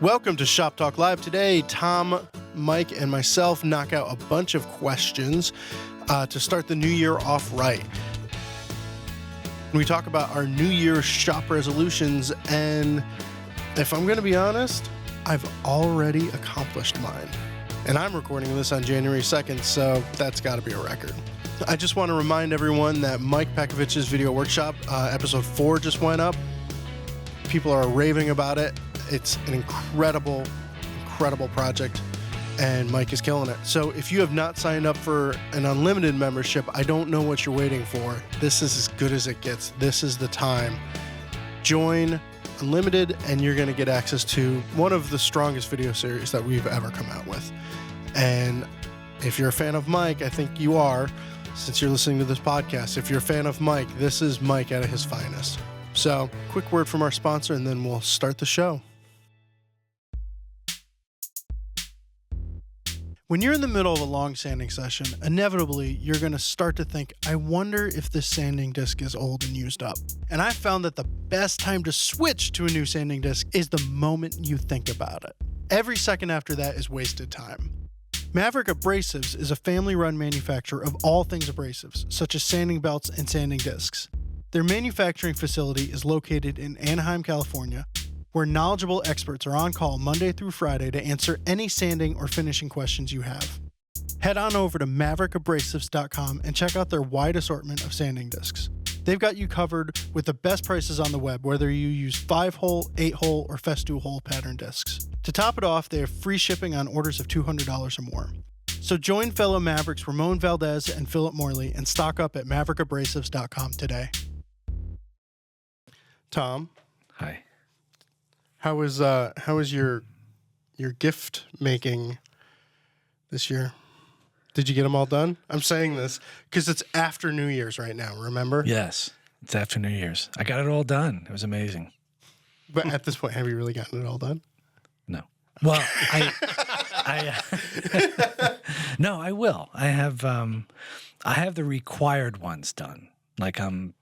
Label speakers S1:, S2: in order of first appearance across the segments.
S1: Welcome to Shop Talk Live. Today, Tom, Mike, and myself knock out a bunch of questions to start the new year off right. We talk about our New Year's shop resolutions, and if I'm going to be honest, I've already accomplished mine. And I'm recording this on January 2nd, so that's got to be a record. I just want to remind everyone that Mike Pekovich's video workshop, episode 4 just went up. People are raving about it. It's an incredible project, and Mike is killing it. So if you have not signed up for an unlimited membership, I don't know what you're waiting for. This is as good as it gets. This is the time. Join Unlimited, and you're going to get access to one of the strongest video series that we've ever come out with. And if you're a fan of Mike, I think you are, since you're listening to this podcast. If you're a fan of Mike, this is Mike at his finest. So, quick word from our sponsor, and then we'll start the show. When you're in the middle of a long sanding session, inevitably, you're going to start to think, I wonder if this sanding disc is old and used up. And I found that the best time to switch to a new sanding disc is the moment you think about it. Every second after that is wasted time. Maverick Abrasives is a family-run manufacturer of all things abrasives, such as sanding belts and sanding discs. Their manufacturing facility is located in Anaheim, California, where knowledgeable experts are on call Monday through Friday to answer any sanding or finishing questions you have. Head on over to maverickabrasives.com and check out their wide assortment of sanding discs. They've got you covered with the best prices on the web, whether you use 5-hole, 8-hole, or Festool-hole pattern discs. To top it off, they have free shipping on orders of $200 or more. So join fellow Mavericks Ramon Valdez and Philip Morley and stock up at maverickabrasives.com today. Tom.
S2: Hi.
S1: How was your gift making this year? Did you get them all done? I'm saying this because it's after New Year's right now, remember?
S2: Yes, it's after New Year's. I got it all done. It was amazing.
S1: But at this point, have you really gotten it all done?
S2: No. Well, no, I will. I have the required ones done. Like I'm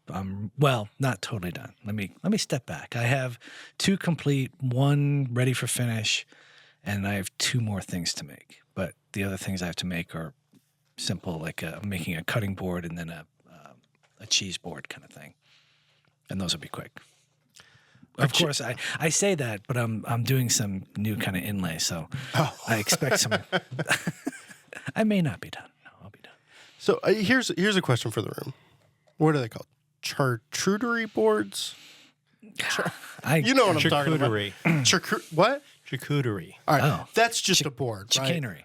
S2: well, not totally done. Let me step back. I have 2 complete, 1 ready for finish, and I have 2 more things to make. But the other things I have to make are simple, like making a cutting board and then a cheese board kind of thing. And those will be quick. Of course, I say that, but I'm doing some new kind of inlay, so I expect some. I may not be done. No, I'll be done.
S1: So here's a question for the room. What are they called? Charcuterie boards? You know what I'm talking about. What?
S3: Charcuterie.
S1: All right. That's just a board, right?
S2: Chicanery.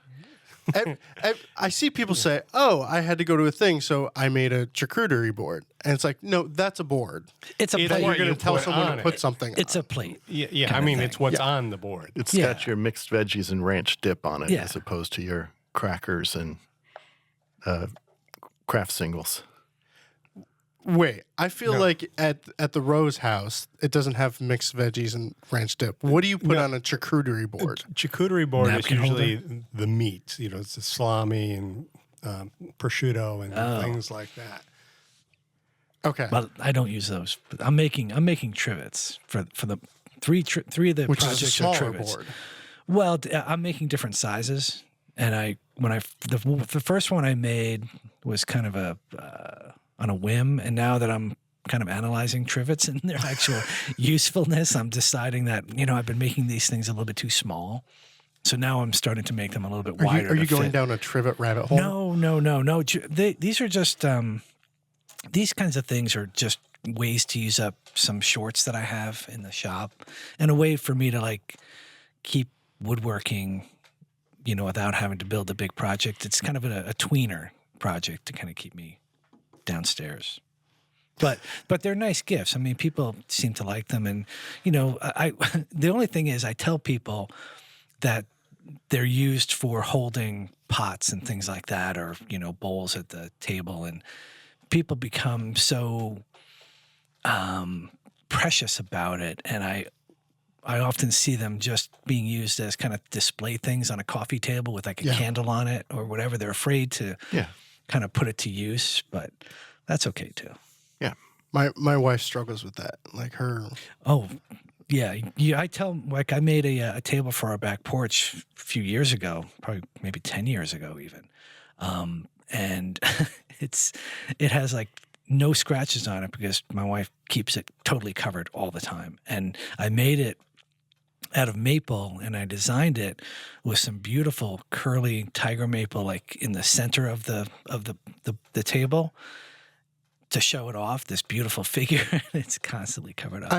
S1: I see people say, oh, I had to go to a thing, so I made a charcuterie board. And it's like, no, that's a board.
S2: It's a plate.
S1: That you're going to tell someone to put something on.
S2: It's a plate.
S3: Yeah. I mean, it's what's on the board.
S4: It's got your mixed veggies and ranch dip on it, as opposed to your crackers and Kraft singles.
S1: Wait, I feel like at the Rose House, it doesn't have mixed veggies and ranch dip. What do you put on a charcuterie board?
S3: Charcuterie board
S2: Napkin
S3: is usually the meat. You know, it's the salami and prosciutto and things like that.
S1: Okay.
S2: Well, I don't use those. I'm making trivets for the three of the
S1: Which
S2: projects
S1: is a smaller
S2: are trivets.
S1: board.
S2: Well, I'm making different sizes, and the first one I made was kind of on a whim, and now that I'm kind of analyzing trivets and their actual usefulness, I'm deciding that, I've been making these things a little bit too small. So now I'm starting to make them a little bit wider.
S1: Are you going down a trivet rabbit hole?
S2: No. These are just, these kinds of things are just ways to use up some shorts that I have in the shop, and a way for me to keep woodworking, without having to build a big project. It's kind of a tweener project to kind of keep me downstairs. But they're nice gifts. I mean, people seem to like them, and the only thing is I tell people that they're used for holding pots and things like that, or bowls at the table, and people become so precious about it, and I often see them just being used as kind of display things on a coffee table with a candle on it or whatever. They're afraid to kind of put it to use, but that's okay too.
S1: Yeah. My wife struggles with that. Like her.
S2: Oh, Yeah, I tell like I made a table for our back porch a few years ago, probably maybe 10 years ago even, and it has like no scratches on it because my wife keeps it totally covered all the time, and I made it out of maple, and I designed it with some beautiful curly tiger maple like in the center of the table to show it off. This beautiful figure, it's constantly covered up.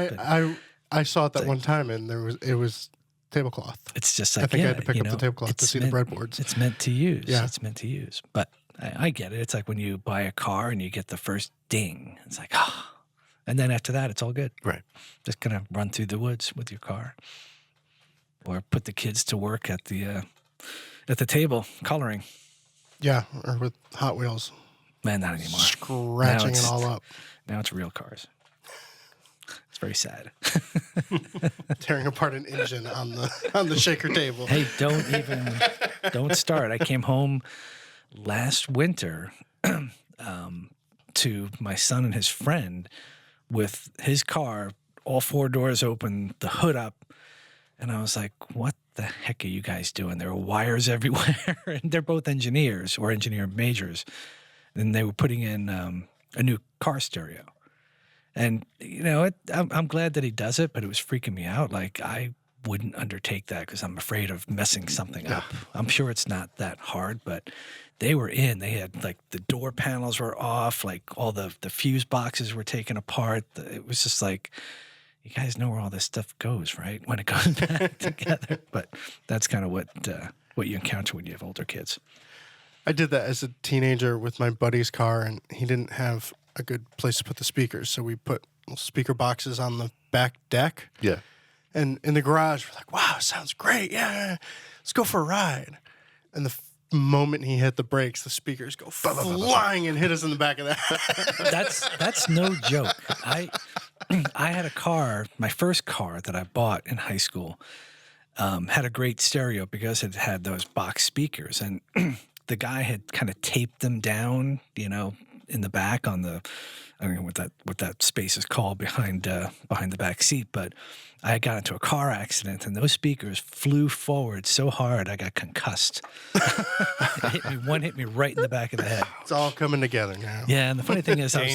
S3: I saw it that one time, and it was tablecloth.
S2: It's just like,
S3: I think I had to pick up the tablecloth to see the breadboards.
S2: It's meant to use.
S3: Yeah.
S2: It's meant to use. But I get it. It's like when you buy a car and you get the first ding. It's like, and then after that, it's all good.
S4: Right.
S2: Just gonna run through the woods with your car, or put the kids to work at the table coloring.
S3: Yeah, or with Hot Wheels.
S2: Man, not anymore.
S3: Scratching it all up.
S2: Now it's real cars. It's very sad.
S3: Tearing apart an engine on the shaker table.
S2: Hey, don't start. I came home last winter to my son and his friend with his car, all four doors open, the hood up, and I was like, what the heck are you guys doing? There were wires everywhere, and they're both engineers or engineer majors, and they were putting in a new car stereo. And, I'm glad that he does it, but it was freaking me out. Like, I wouldn't undertake that because I'm afraid of messing something up. I'm sure it's not that hard, but they were in. They had, like, the door panels were off, like, all the fuse boxes were taken apart. It was just like, you guys know where all this stuff goes, right? When it goes back together. But that's kind of what you encounter when you have older kids.
S3: I did that as a teenager with my buddy's car, and he didn't have a good place to put the speakers, so we put speaker boxes on the back deck.
S4: Yeah.
S3: And in the garage, we're like, wow, sounds great. Yeah, let's go for a ride. And the moment he hit the brakes, the speakers go flying and hit us in the back of the head.
S2: That's no joke. I had a car, my first car that I bought in high school, had a great stereo because it had those box speakers, and the guy had kind of taped them down, in the back on the, I don't know what that space is called behind the back seat, but I got into a car accident and those speakers flew forward so hard I got concussed. One hit me right in the back of the head.
S3: It's all coming together now.
S2: Yeah, and the funny thing is I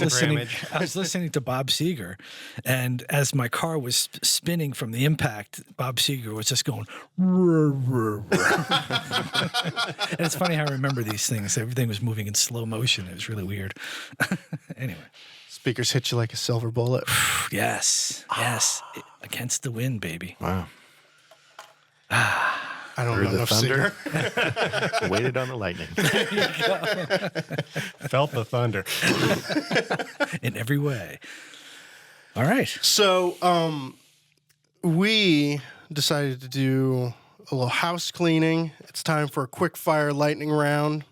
S2: was listening to Bob Seger, and as my car was spinning from the impact, Bob Seger was just going rrr, rrr, rrr. And it's funny how I remember these things. Everything was moving in slow motion. It was really weird. Anyway.
S3: Speakers hit you like a silver bullet.
S2: Yes. Against the wind, baby.
S4: Wow.
S3: I don't
S4: Heard
S3: know
S4: the
S3: enough
S4: thunder.
S3: Seeger.
S4: Waited on the lightning.
S3: Felt the thunder.
S2: In every way. All right.
S3: So we decided to do a little house cleaning. It's time for a quick fire lightning round.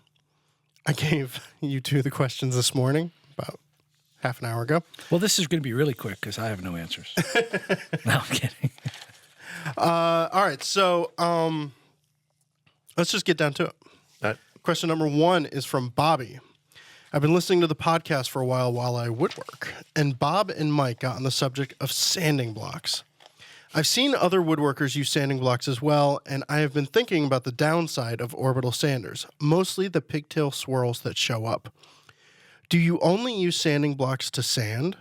S3: I gave you two the questions this morning, about half an hour ago.
S2: Well, this is going to be really quick because I have no answers. No, I'm kidding.
S3: All right, so let's just get down to it. Question number 1 is from Bobby. I've been listening to the podcast for a while I woodwork, and Bob and Mike got on the subject of sanding blocks. I've seen other woodworkers use sanding blocks as well, and I have been thinking about the downside of orbital sanders, mostly the pigtail swirls that show up. Do you only use sanding blocks to sand?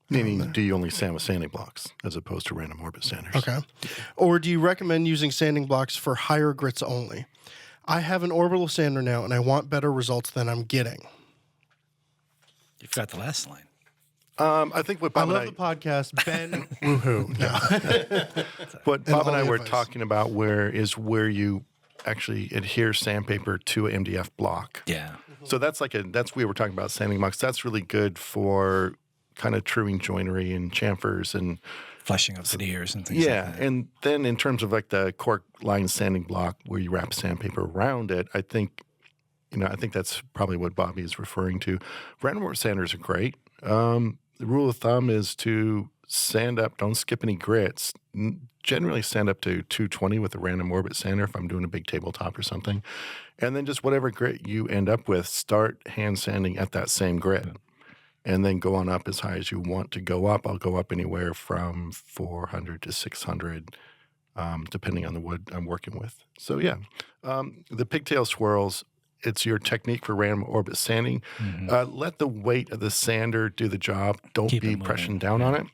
S4: Meaning, do you only sand with sanding blocks as opposed to random orbit sanders?
S3: Okay. Or do you recommend using sanding blocks for higher grits only? I have an orbital sander now, and I want better results than I'm getting.
S2: You forgot the last line.
S4: I think what Bob
S3: I love the podcast. Ben, woohoo. No.
S4: What Bob and I were
S3: advice.
S4: talking about where you actually adhere sandpaper to an MDF block.
S2: Yeah.
S4: So we were talking about sanding blocks. That's really good for kind of truing joinery and chamfers and
S2: Flushing of veneers and things like that.
S4: And then in terms of like the cork line sanding block where you wrap sandpaper around it, I think that's probably what Bobby is referring to. Random orbit sanders are great. The rule of thumb is to sand up, don't skip any grits. Generally sand up to 220 with a random orbit sander if I'm doing a big tabletop or something. And then just whatever grit you end up with, start hand sanding at that same grit. and then go on up as high as you want to go up. I'll go up anywhere from 400 to 600, depending on the wood I'm working with. So yeah, the pigtail swirls, it's your technique for random orbit sanding. Let the weight of the sander do the job. Don't
S2: Keep
S4: be
S2: it moving.
S4: pressing down on it.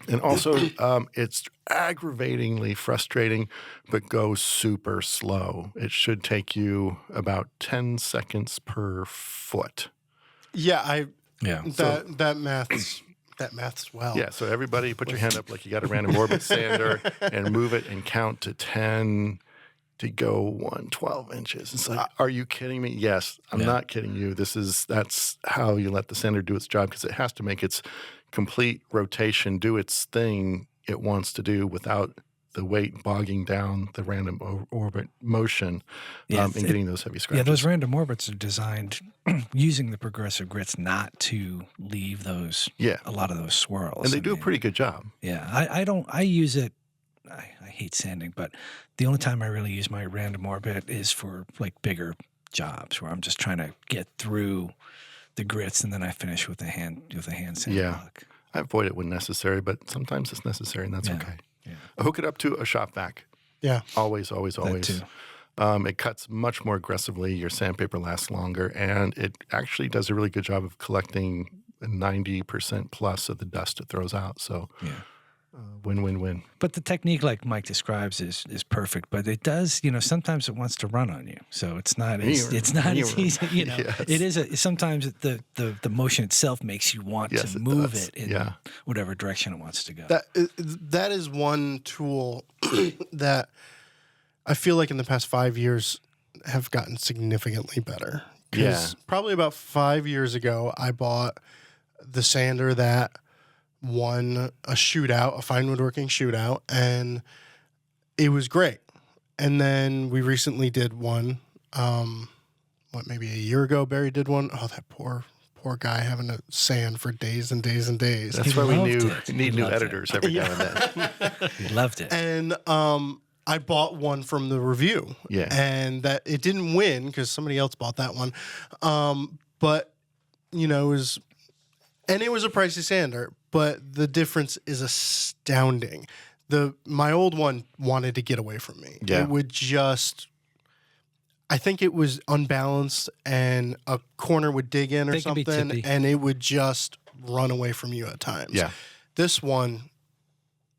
S4: And also, it's aggravatingly frustrating, but go super slow. It should take you about 10 seconds per foot.
S3: Yeah,
S2: Yeah.
S3: that math's well.
S4: Yeah, so everybody put your hand up like you got a random orbit sander and move it and count to 10 to go 12 inches. It's like, are you kidding me? Yes, I'm not kidding you. That's how you let the sander do its job, because it has to make its complete rotation, do its thing it wants to do without the weight bogging down the random orbit motion and getting those heavy scratches.
S2: Yeah, those random orbits are designed using the progressive grits not to leave those, a lot of those swirls.
S4: And they do a pretty good job.
S2: Yeah, I use it. I hate sanding, but the only time I really use my random orbit is for like bigger jobs where I'm just trying to get through the grits, and then I finish with a hand sand block.
S4: I avoid it when necessary, but sometimes it's necessary, and that's okay.
S2: Yeah.
S4: Hook it up to a shop vac.
S3: Yeah.
S4: Always.
S2: That too.
S4: It cuts much more aggressively. Your sandpaper lasts longer, and it actually does a really good job of collecting 90% plus of the dust it throws out. So win-win-win.
S2: But the technique, like Mike describes, is perfect. But it does, sometimes it wants to run on you. So it's not as easy.
S4: Yes.
S2: It is sometimes the motion itself makes you want to move it in whatever direction it wants to go.
S3: That is one tool that I feel like in the past 5 years have gotten significantly better. Because probably about 5 years ago, I bought the sander that won a shootout, a fine woodworking shootout, and it was great. And then we recently did one, maybe a year ago, Barry did one. Oh, that poor guy having to sand for days and days and days.
S4: That's why we need new editors every now and then.
S2: He loved it.
S3: And I bought one from the review.
S4: Yeah.
S3: And that it didn't win because somebody else bought that one. But, it was a pricey sander, but the difference is astounding. My old one wanted to get away from me.
S4: Yeah.
S3: It would just, I think it was unbalanced and a corner would dig in or something and it would just run away from you at times.
S4: Yeah.
S3: This one,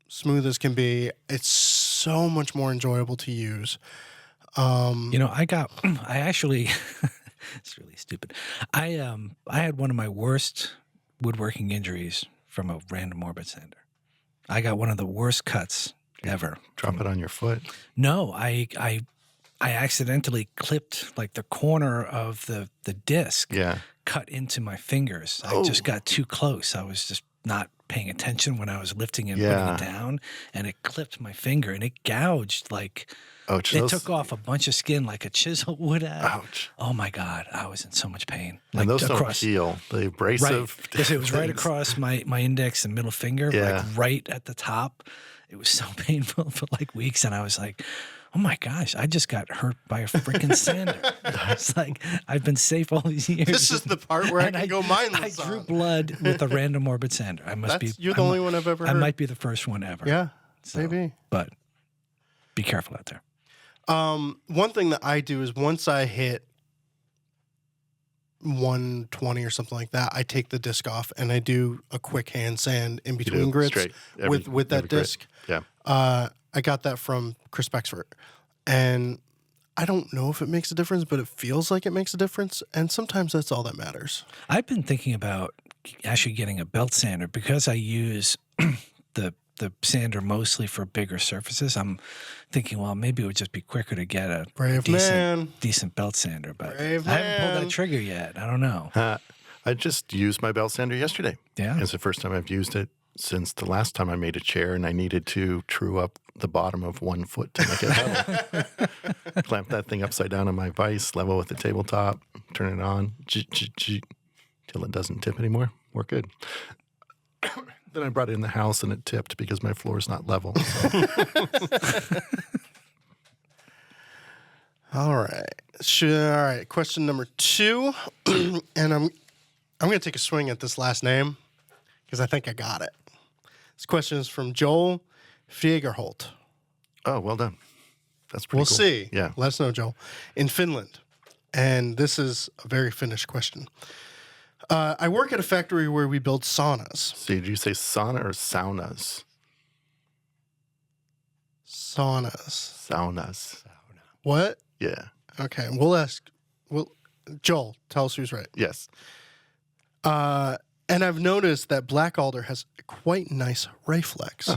S3: smooth as can be, it's so much more enjoyable to use.
S2: I actually, it's really stupid. I had one of my worst woodworking injuries from a random orbit sander. I got one of the worst cuts ever.
S4: Drop it on your foot.
S2: No, I accidentally clipped like the corner of the disc.
S4: Yeah.
S2: Cut into my fingers. I just got too close. I was just not paying attention when I was lifting and putting it down, and it clipped my finger and it gouged like.
S4: Ouch.
S2: It took off a bunch of skin like a chisel would have.
S4: Ouch.
S2: Oh my God, I was in so much pain.
S4: And those don't heal. The abrasive.
S2: Right, because it was right across my index and middle finger, like right at the top. It was so painful for like weeks, and I was like, oh my gosh, I just got hurt by a freaking sander. I was like, I've been safe all these years.
S3: This is the part where I can go mindless.
S2: I drew blood with a random orbit sander.
S3: You're the only one I've ever heard.
S2: I might be the first one ever.
S3: Yeah, maybe.
S2: But be careful out there.
S3: One thing that I do is once I hit 120 or something like that, I take the disc off and I do a quick hand sand in between grits with that disc.
S4: Yeah.
S3: I got that from Chris Bexford, and I don't know if it makes a difference, but it feels like it makes a difference, and sometimes that's all that matters.
S2: I've been thinking about actually getting a belt sander because I use the sander mostly for bigger surfaces. I'm thinking, well, maybe it would just be quicker to get a decent belt sander, but I haven't pulled that trigger yet. I don't know.
S4: I just used my belt sander yesterday.
S2: Yeah.
S4: It's the first time I've used it since the last time I made a chair, and I needed to true up the bottom of 1 foot to make it level. Clamp that thing upside down on my vise, level with the tabletop, turn it on, till it doesn't tip anymore. We're good. Then I brought it in the house and it tipped because my floor is not level. So.
S3: All right. Question number 2, and I'm going to take a swing at this last name because I think I got it. This question is from Joel Fiegerholt.
S4: Oh, well done. That's pretty
S3: We'll
S4: cool.
S3: see.
S4: Yeah.
S3: Let us know, Joel. In Finland. And this is a very Finnish question. I work at a factory where we build saunas.
S4: So did you say sauna or saunas?
S3: Saunas.
S4: Saunas.
S3: What?
S4: Yeah.
S3: Okay. We'll ask. Joel, tell us who's right.
S4: Yes.
S3: And I've noticed that black alder has quite nice ray flex.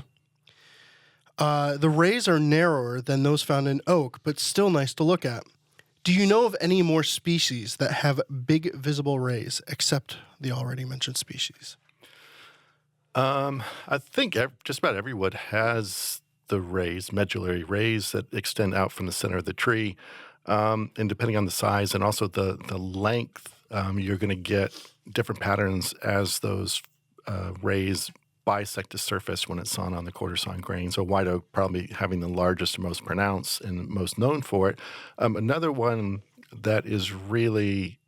S3: The rays are narrower than those found in oak, but still nice to look at. Do you know of any more species that have big visible rays except the already mentioned species?
S4: I think just about every wood has the rays, medullary rays that extend out from the center of the tree. And depending on the size and also the length, you're going to get different patterns as those rays bisect the surface when it's sawn on the quarter sawn grain. So white oak probably having the largest and most pronounced and most known for it. Another one that is really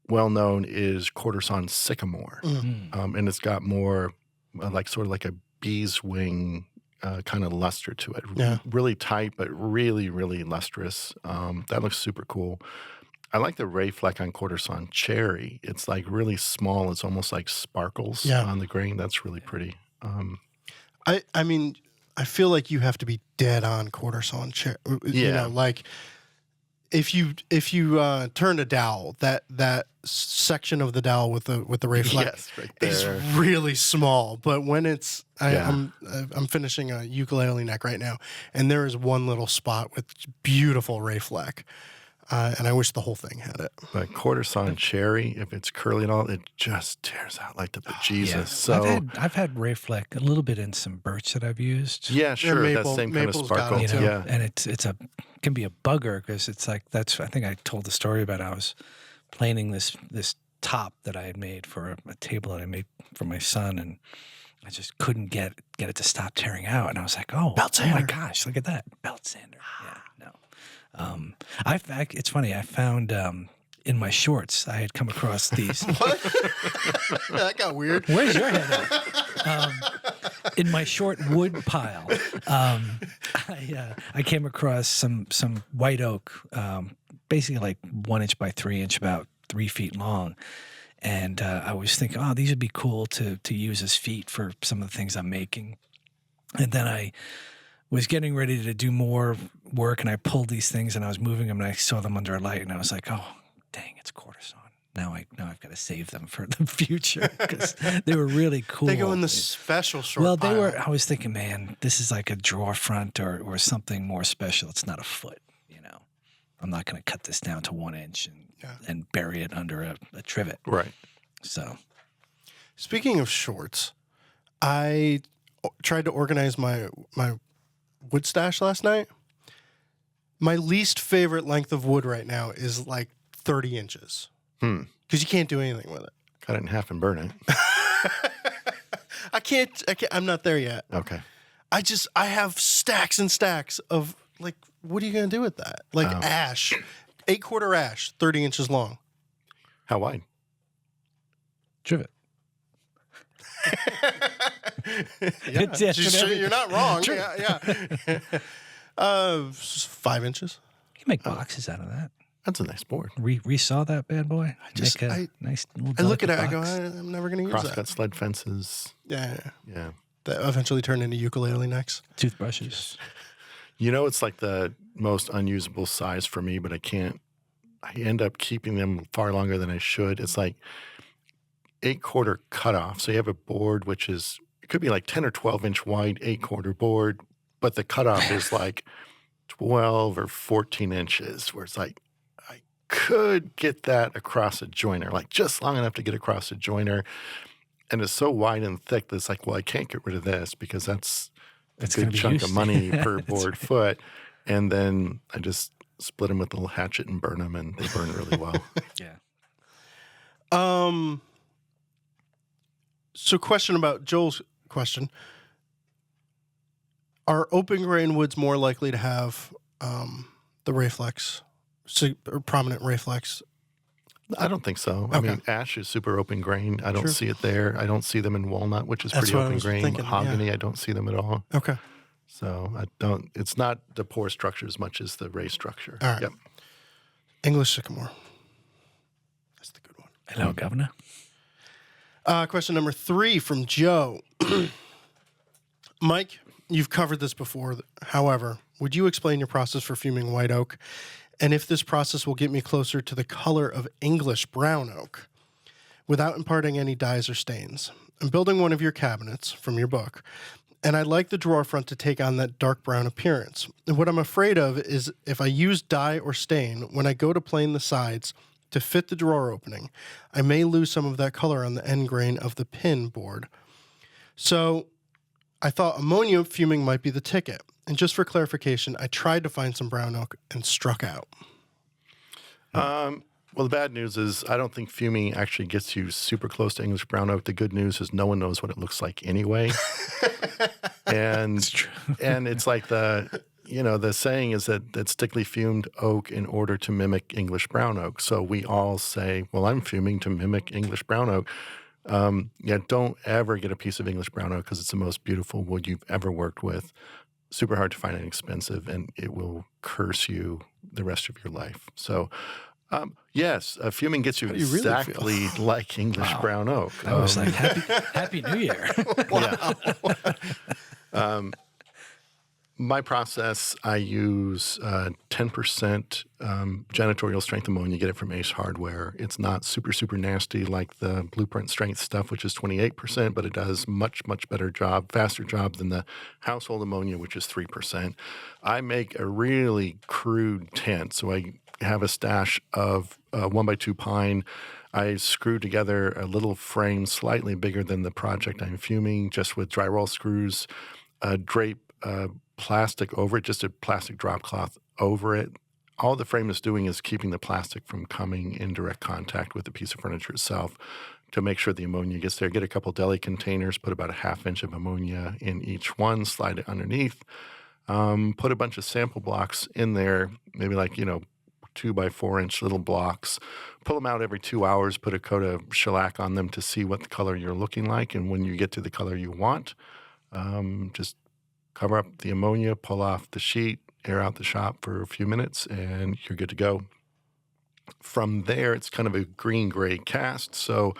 S4: well known is quarter sawn sycamore. And it's got more sort of like a bee's wing kind of luster to it.
S3: Yeah.
S4: Really tight, but really, really lustrous. That looks super cool. I like the ray fleck on quarter sawn cherry. It's like really small. It's almost like sparkles on the grain. That's really pretty.
S3: I mean, I feel like you have to be dead on quarter sawn cherry. You know, like if you turn a dowel, that section of the dowel with the ray fleck
S4: right
S3: is
S4: there.
S3: really small. But when it's I'm finishing a ukulele neck right now, and there is one little spot with beautiful ray fleck. And I wish the whole thing had it.
S4: But quarter sawn cherry, if it's curly and all, it just tears out like the bejesus.
S2: Yeah.
S4: So
S2: I've had ray fleck a little bit in some birch that I've used.
S4: yeah, sure,
S3: maple-
S4: that same kind of
S3: maple's got
S4: sparkle.
S3: it,
S2: You know,
S3: Yeah.
S2: and it can be a bugger because it's like I think I told the story about I was planing this top that I had made for a table that I made for my son, and I just couldn't get it to stop tearing out, and I was like, oh my gosh, look at that belt sander. Yeah, no. It's funny. I found in my shorts I had come across these.
S3: What? That got weird.
S2: Where's your head at? In my short wood pile, I came across some white oak, basically like 1 inch by 3 inch, about 3 feet long. And I was thinking, oh, these would be cool to use as feet for some of the things I'm making. And then I was getting ready to do more work, and I pulled these things, and I was moving them, and I saw them under a light, and I was like, oh, dang, it's quarter sawn. Now I've got to save them for the future because they were really cool.
S3: They go in the special short
S2: Well,
S3: pile.
S2: they were. I was thinking, man, this is like a drawer front or something more special. It's not a foot, you know. I'm not going to cut this down to 1 inch and bury it under a trivet.
S4: Right.
S2: So,
S3: Speaking of shorts, I tried to organize my wood stash last night. My least favorite length of wood right now is like 30 inches. Because you can't do anything with it.
S4: Cut it in half and burn it.
S3: I can't, I'm not there yet.
S4: Okay.
S3: I have stacks and stacks of, like, what are you going to do with that? Like ash, 8-quarter ash, 30 inches long.
S4: How wide?
S2: trivet.
S3: You're not wrong. Yeah. 5 inches.
S2: You can make boxes out of that.
S4: That's a nice board.
S2: Resaw that bad boy. Nice little
S3: I look at it, I go,
S2: box.
S3: I'm never going to use
S4: Crosscut
S3: that.
S4: sled fences.
S3: Yeah.
S4: Yeah.
S3: That eventually turned into ukulele necks.
S2: Toothbrushes.
S4: You know, it's like the most unusable size for me, but I end up keeping them far longer than I should. It's like 8-quarter cutoff. So you have a board which is, it could be like 10 or 12 inch wide, 8-quarter board, but the cutoff is like 12 or 14 inches, where it's like, I could get that across a joiner, like just long enough to get across a joiner. And it's so wide and thick that it's like, well, I can't get rid of this because that's a
S2: gonna
S4: good
S2: be
S4: chunk
S2: used.
S4: of money per board foot. And then I just split them with a little hatchet and burn them, and they burn really well.
S2: Yeah.
S3: So question about Joel's question. Are open grain woods more likely to have the ray flex, or prominent ray flex?
S4: I don't think so. I mean, ash is super open grain. I don't see it there. I don't see them in walnut, which is
S3: That's
S4: pretty
S3: what I
S4: open
S3: was
S4: grain.
S3: thinking,
S4: Mahogany, I don't see them at all.
S3: Okay.
S4: So I don't. It's not the pore structure as much as the ray structure.
S3: All right.
S4: Yep.
S3: English sycamore. That's the good one.
S2: Hello, Governor.
S3: Question number 3 from Joe. Mike, you've covered this before. However, would you explain your process for fuming white oak, and if this process will get me closer to the color of English brown oak without imparting any dyes or stains? I'm building one of your cabinets from your book, and I'd like the drawer front to take on that dark brown appearance. And what I'm afraid of is if I use dye or stain, when I go to plane the sides to fit the drawer opening, I may lose some of that color on the end grain of the pin board. So I thought ammonia fuming might be the ticket. And just for clarification, I tried to find some brown oak and struck out.
S4: Well, the bad news is I don't think fuming actually gets you super close to English brown oak. The good news is no one knows what it looks like anyway. And it's like the saying is that stickly fumed oak in order to mimic English brown oak. So we all say, well, I'm fuming to mimic English brown oak. Don't ever get a piece of English brown oak because it's the most beautiful wood you've ever worked with. Super hard to find and expensive, and it will curse you the rest of your life. So, yes, fuming gets you exactly like English brown oak.
S2: I was like, Happy New Year.
S4: My process, I use 10% janitorial strength ammonia. Get it from Ace Hardware. It's not super, super nasty like the blueprint strength stuff, which is 28%, but it does much, much better job, faster job than the household ammonia, which is 3%. I make a really crude tent. So I have a stash of 1x2 pine. I screw together a little frame slightly bigger than the project I'm fuming, just with drywall screws, drape plastic over it, just a plastic drop cloth over it. All the frame is doing is keeping the plastic from coming in direct contact with the piece of furniture itself to make sure the ammonia gets there. Get a couple deli containers, put about a ½ inch of ammonia in each one, slide it underneath, put a bunch of sample blocks in there, maybe 2 by 4 inch little blocks, pull them out every 2 hours, put a coat of shellac on them to see what the color you're looking like. And when you get to the color you want, just cover up the ammonia, pull off the sheet, air out the shop for a few minutes, and you're good to go. From there, it's kind of a green-gray cast, so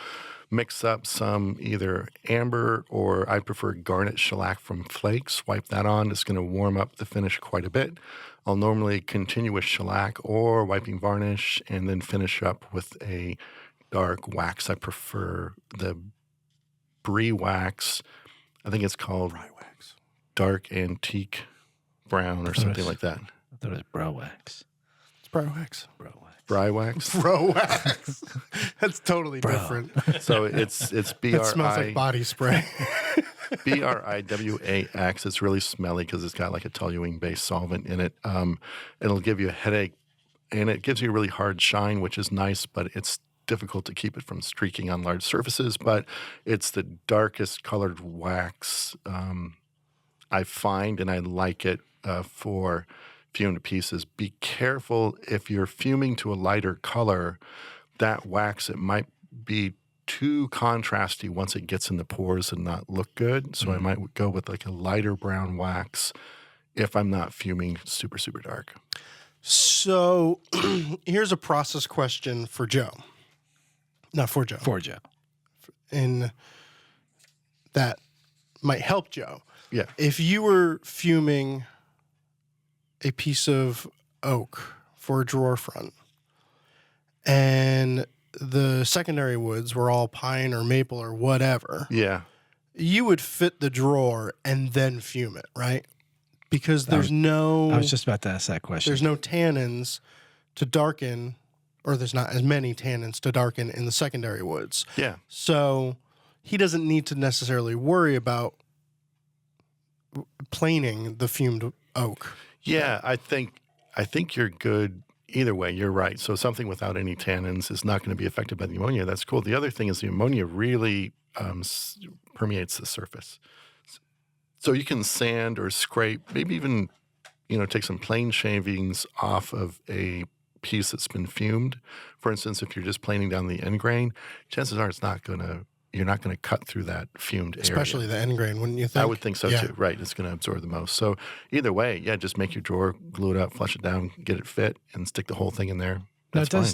S4: mix up some either amber or I prefer garnet shellac from Flakes. Wipe that on. It's going to warm up the finish quite a bit. I'll normally continue with shellac or wiping varnish and then finish up with a dark wax. I prefer the Brie wax. I think it's called dark antique brown or something like that.
S2: I thought it was brow wax.
S3: It's brow wax.
S4: Bry wax.
S3: Bro wax. That's totally different.
S4: So it's BRI.
S3: It smells like body spray.
S4: BRIWAX. It's really smelly because it's got like a toluene-based solvent in it. It'll give you a headache, and it gives you a really hard shine, which is nice, but it's difficult to keep it from streaking on large surfaces. But it's the darkest colored wax I find, and I like it for fumed pieces. Be careful if you're fuming to a lighter color, that wax, it might be too contrasty once it gets in the pores and not look good. So I might go with like a lighter brown wax if I'm not fuming super, super dark.
S3: So here's a process question for Joe. Not for Joe.
S2: For Joe.
S3: And that might help Joe.
S4: Yeah.
S3: If you were fuming a piece of oak for a drawer front and the secondary woods were all pine or maple or whatever,
S4: Yeah.
S3: you would fit the drawer and then fume it, right? Because there's
S2: I was just about to ask that question.
S3: there's no tannins to darken, or there's not as many tannins to darken in the secondary woods.
S4: Yeah.
S3: So he doesn't need to necessarily worry about planing the fumed oak.
S4: Yeah, I think you're good either way. You're right. So something without any tannins is not going to be affected by the ammonia. That's cool. The other thing is the ammonia really permeates the surface. So you can sand or scrape, maybe even take some plane shavings off of a piece that's been fumed. For instance, if you're just planing down the end grain, chances are you're not going to cut through that fumed area.
S3: Especially the end grain, wouldn't you think?
S4: I would think so too. Right. It's going to absorb the most. So either way, just make your drawer, glue it up, flush it down, get it fit, and stick the whole thing in there. That's
S2: fine.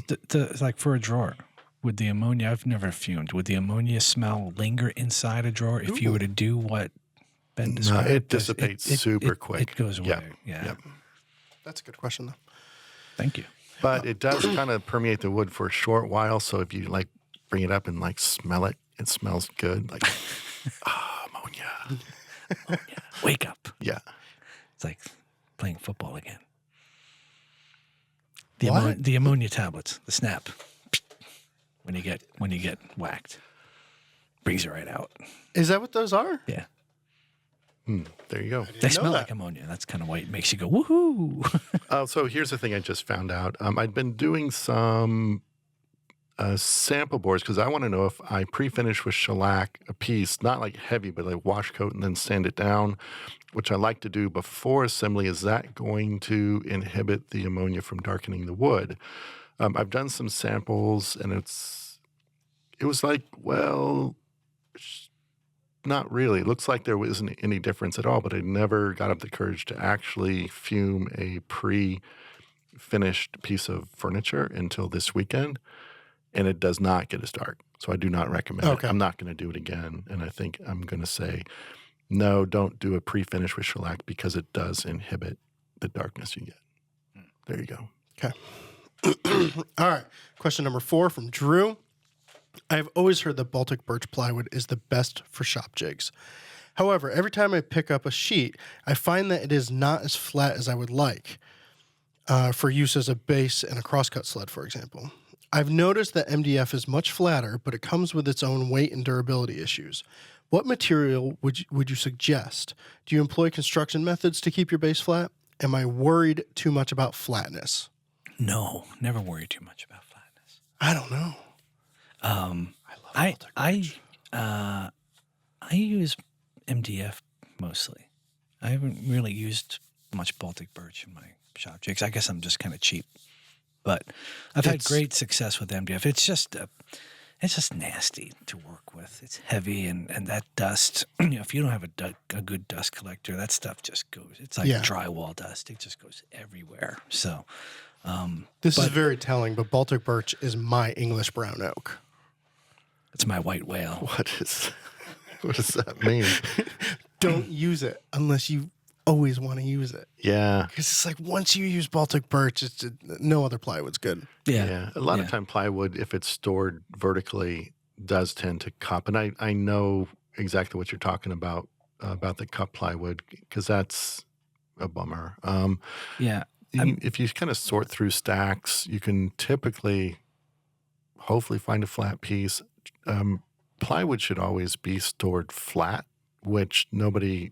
S2: Like for a drawer, would the ammonia, I've never fumed, would the ammonia smell linger inside a drawer if you were to do what Ben described?
S4: No, it dissipates super quick.
S2: It goes away. Yeah.
S4: Yep.
S3: That's a good question, though.
S2: Thank you.
S4: But it does kind of permeate the wood for a short while. So if you like bring it up and like smell it, it smells good. Like, ammonia.
S2: Wake up.
S4: Yeah.
S2: It's like playing football again.
S3: What?
S2: The ammonia tablets, the snap. When you get whacked, brings it right out.
S3: Is that what those are?
S2: Yeah.
S4: There you go.
S2: They smell like ammonia. That's kind of why it makes you go, woohoo.
S4: So here's the thing I just found out. I'd been doing some sample boards because I want to know if I pre-finish with shellac a piece, not like heavy, but like wash coat and then sand it down, which I like to do before assembly. Is that going to inhibit the ammonia from darkening the wood? I've done some samples and it was like, well, not really. It looks like there wasn't any difference at all, but I never got up the courage to actually fume a pre-finished piece of furniture until this weekend, and it does not get as dark. So I do not recommend it. I'm not going to do it again, and I think I'm going to say, no, don't do a pre-finish with shellac because it does inhibit the darkness you get. There you go.
S3: Okay. All right. Question number 4 from Drew. I've always heard that Baltic birch plywood is the best for shop jigs. However, every time I pick up a sheet, I find that it is not as flat as I would like for use as a base in a crosscut sled, for example. I've noticed that MDF is much flatter, but it comes with its own weight and durability issues. What material would you suggest? Do you employ construction methods to keep your base flat? Am I worried too much about flatness?
S2: No, never worry too much about flatness.
S3: I don't know.
S2: I use MDF mostly. I haven't really used much Baltic birch in my shop jigs. I guess I'm just kind of cheap, but I've had great success with MDF. It's just nasty to work with. It's heavy and that dust. If you don't have a good dust collector, that stuff just goes. It's like drywall dust. It just goes everywhere. So
S3: this is very telling. But Baltic birch is my English brown oak.
S2: It's my white whale.
S4: What does that mean?
S3: Don't use it unless you always want to use it.
S4: Yeah.
S3: Because it's like once you use Baltic birch, no other plywood's good.
S4: Yeah. A lot of time plywood, if it's stored vertically, does tend to cup. And I know exactly what you're talking about the cup plywood, because that's a bummer. If you kind of sort through stacks, you can typically, hopefully, find a flat piece. Plywood should always be stored flat, which nobody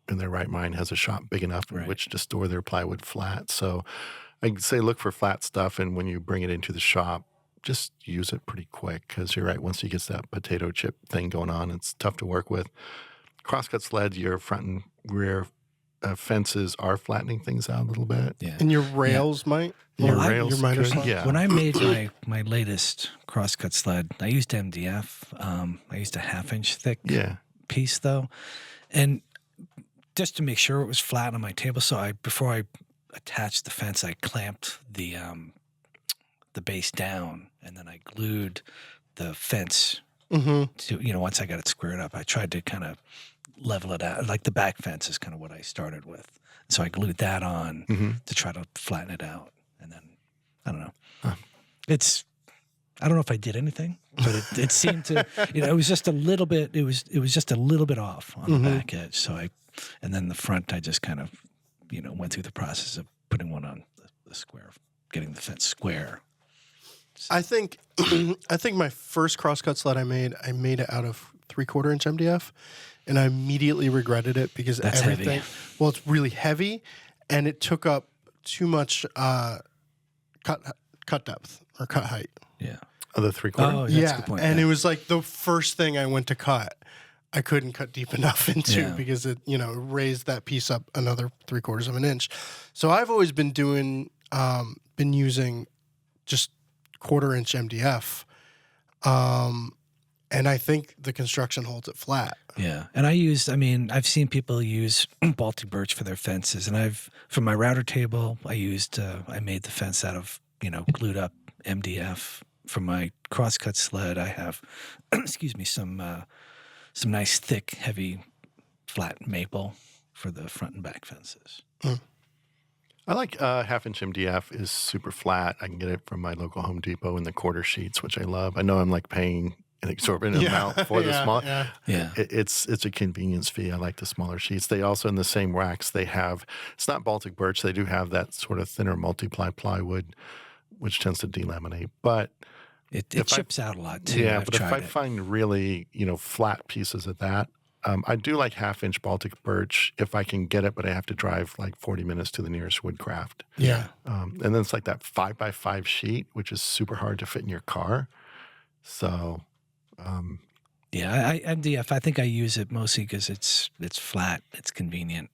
S4: in their right mind has a shop big enough in which to store their plywood flat. So I'd say look for flat stuff, and when you bring it into the shop, just use it pretty quick, because you're right, once you get that potato chip thing going on, it's tough to work with. Crosscut sleds, your front and rear fences are flattening things out a little bit.
S2: Yeah.
S3: And your rails might?
S4: Your rails
S3: miter
S4: could,
S3: sled?
S4: yeah.
S2: When I made my latest crosscut sled, I used MDF. I used a 1/2-inch thick piece, though. And just to make sure it was flat on my table, so before I attached the fence, I clamped the base down, and then I glued the fence to, once I got it squared up, I tried to kind of level it out. Like the back fence is kind of what I started with. So I glued that on to try to flatten it out. And then, I don't know. I don't know if I did anything, but it seemed to, it was just a little bit, it was just a little bit off on the back edge. So and then the front, I just kind of, went through the process of putting one on the square, getting the fence square. So.
S3: I think my first crosscut sled I made it out of 3/4-inch MDF, and I immediately regretted it because
S2: That's
S3: everything.
S2: Heavy.
S3: Well, it's really heavy, and it took up too much cut depth or cut height.
S2: Yeah.
S4: Oh, the 3/4.
S2: Oh, that's a good point.
S3: And it was like the first thing I went to cut, I couldn't cut deep enough into because it raised that piece up another 3/4 of an inch. So I've always been doing been using just 1/4-inch MDF. And I think the construction holds it flat.
S2: Yeah. And I've seen people use Baltic birch for their fences. And for my router table, I made the fence out of, glued up MDF. For my crosscut sled, I have, some nice, thick, heavy, flat maple for the front and back fences.
S4: I like 1/2-inch MDF is super flat. I can get it from my local Home Depot in the quarter sheets, which I love. I know I'm like paying an exorbitant amount for the small.
S2: Yeah.
S4: It's a convenience fee. I like the smaller sheets. They also in the same racks they have. It's not Baltic birch. They do have that sort of thinner multiply plywood, which tends to delaminate, but
S2: it chips out a lot too.
S4: Yeah,
S2: I've
S4: but if I
S2: tried it.
S4: find really flat pieces of that. I do like 1/2-inch Baltic birch if I can get it, but I have to drive like 40 minutes to the nearest woodcraft.
S3: Yeah.
S4: And then it's like that 5x5 sheet, which is super hard to fit in your car. So,
S2: MDF. I think I use it mostly because it's flat, it's convenient,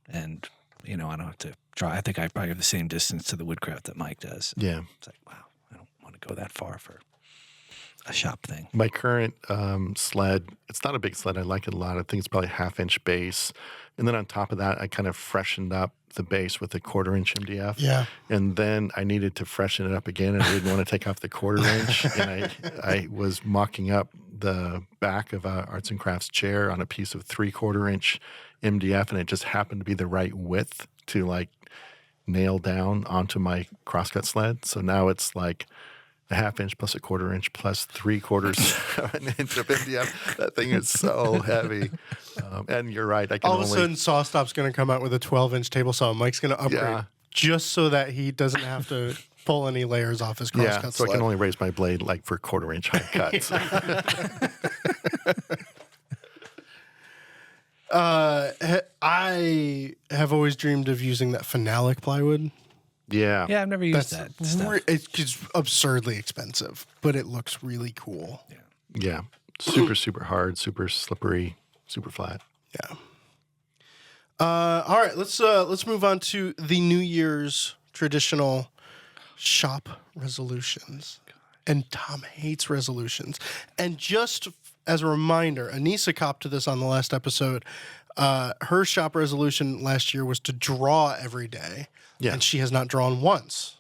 S2: and I don't have to drive. I think I probably have the same distance to the woodcraft that Mike does.
S4: yeah.
S2: It's like, wow, I don't want to go that far for a shop thing.
S4: My current sled, it's not a big sled. I like it a lot. I think it's probably 1/2-inch base. And then on top of that, I kind of freshened up the base with a 1/4-inch MDF.
S3: Yeah.
S4: And then I needed to freshen it up again, and I didn't want to take off the 1/4-inch. And I was mocking up the back of a arts and crafts chair on a piece of 3/4-inch MDF, and it just happened to be the right width to like nail down onto my crosscut sled. So now it's like a 1/2-inch plus a 1/4-inch plus 3/4 of an inch of MDF. That thing is so heavy. And you're right. I can
S3: All of a
S4: only
S3: sudden, SawStop's going to come out with a 12-inch table saw. Mike's going to upgrade just so that he doesn't have to pull any layers off his crosscut
S4: so
S3: sled.
S4: I can only raise my blade like for 1/4-inch high cuts.
S3: I have always dreamed of using that phenolic plywood.
S4: Yeah.
S2: Yeah, I've never used that stuff.
S3: It's absurdly expensive, but it looks really cool.
S4: Yeah. Super, super hard, super slippery, super flat.
S3: Yeah. All right, let's move on to the New Year's traditional shop resolutions. And Tom hates resolutions. And just as a reminder, Anissa copped to this on the last episode. Her shop resolution last year was to draw every day.
S4: Yeah.
S3: And she has not drawn once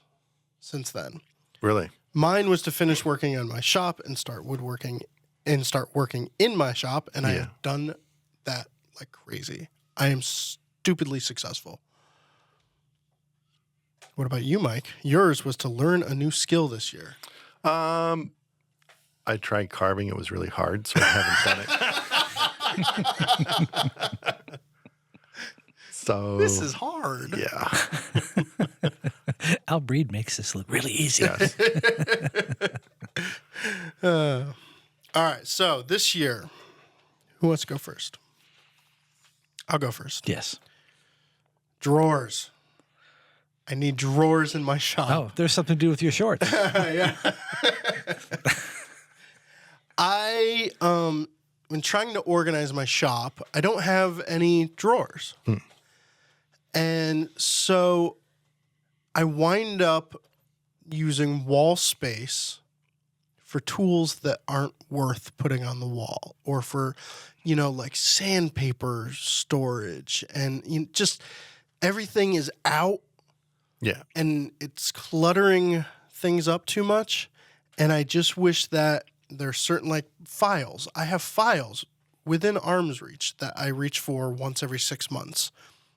S3: since then.
S4: Really?
S3: Mine was to finish working on my shop and start woodworking and start working in my shop. And I have done that like crazy. I am stupidly successful. What about you, Mike? Yours was to learn a new skill this year.
S4: I tried carving. It was really hard, so I haven't done it. So
S3: This is hard.
S4: Yeah.
S2: Al Breed makes this look really easy.
S4: Yes.
S3: All right. So this year, who wants to go first? I'll go first.
S2: Yes.
S3: Drawers. I need drawers in my shop.
S2: Oh, there's something to do with your shorts.
S3: Yeah. I when trying to organize my shop, I don't have any drawers. And so I wind up using wall space for tools that aren't worth putting on the wall, or for, like sandpaper storage, and just everything is out.
S4: Yeah.
S3: And it's cluttering things up too much. And I just wish that there's certain like files. I have files within arm's reach that I reach for once every 6 months.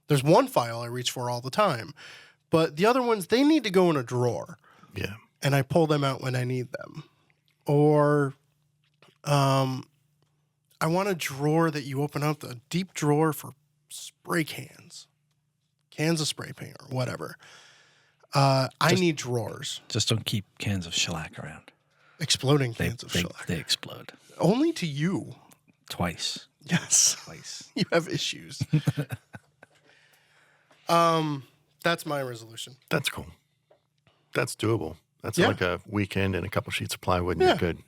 S3: There's one file I reach for all the time, but the other ones, they need to go in a drawer.
S4: Yeah.
S3: And I pull them out when I need them. Or I want a drawer that you open up, a deep drawer for spray cans of spray paint or whatever. I need drawers.
S2: Just don't keep cans of shellac around.
S3: Exploding cans of shellac.
S2: They explode.
S3: Only to you.
S2: Twice.
S3: Yes.
S2: Twice.
S3: You have issues. That's my resolution.
S4: That's cool. That's doable. That's
S3: Yeah.
S4: like a weekend and a couple sheets of plywood, and you're good.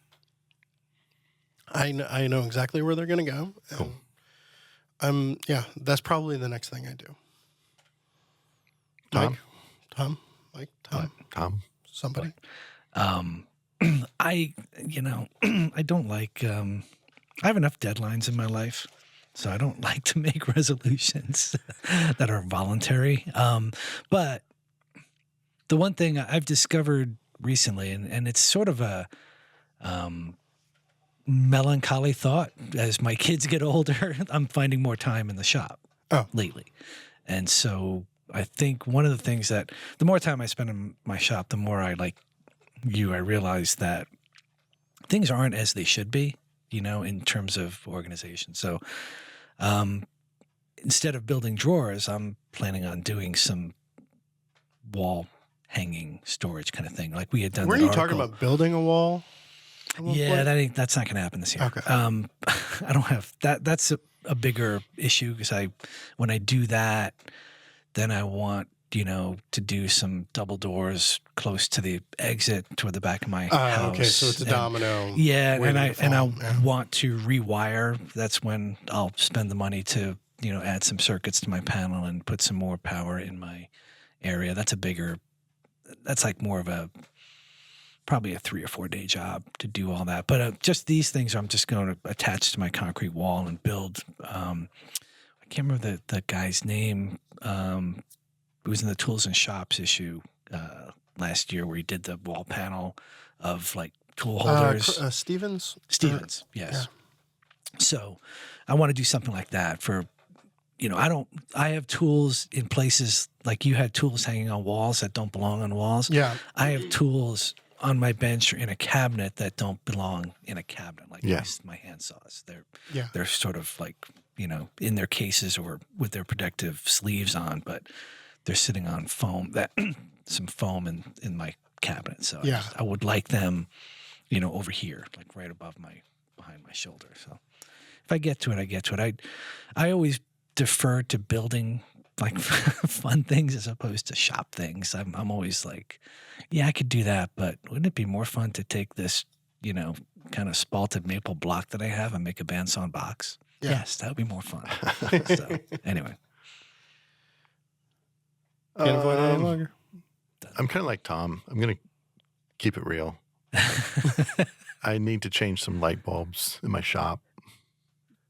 S3: I know exactly where they're going to go.
S4: Cool.
S3: That's probably the next thing I do.
S4: Tom?
S3: Mike? Mike, Tom,
S4: Tom.
S3: somebody.
S2: I don't like, I have enough deadlines in my life, so I don't like to make resolutions that are voluntary. But the one thing I've discovered recently, and it's sort of a melancholy thought as my kids get older, I'm finding more time in the shop lately. And so I think one of the things that the more time I spend in my shop, the more I realize that things aren't as they should be, in terms of organization. So instead of building drawers, I'm planning on doing some wall hanging storage kind of thing. Like we had done.
S3: Were you talking about building a wall?
S2: Yeah, that's not going to happen this year.
S3: Okay.
S2: I don't have that. That's a bigger issue because when I do that, then I want to do some double doors close to the exit toward the back of my house.
S3: Okay, so it's a domino.
S2: Yeah, and I want to rewire. That's when I'll spend the money to add some circuits to my panel and put some more power in my area. That's like more of probably a 3 or 4 day job to do all that. But just these things I'm just going to attach to my concrete wall and build. I can't remember the guy's name. It was in the Tools and Shops issue last year where he did the wall panel of like tool holders.
S3: Stevens?
S2: Stevens, yes. Yeah. So I want to do something like that for, I have tools in places like you had tools hanging on walls that don't belong on walls.
S3: Yeah.
S2: I have tools on my bench or in a cabinet that don't belong in a cabinet. Like my hand saws. They're sort of like, in their cases or with their protective sleeves on, but they're sitting on foam, some foam in my cabinet. So I would like them, over here, like right behind my shoulder. So if I get to it, I get to it. I always defer to building like fun things as opposed to shop things. I'm always like, yeah, I could do that, but wouldn't it be more fun to take this, kind of spalted maple block that I have and make a bandsaw box? Yeah. Yes, that would be more fun. So anyway.
S3: Can't avoid it any longer.
S4: I'm kind of like Tom. I'm going to keep it real. I need to change some light bulbs in my shop.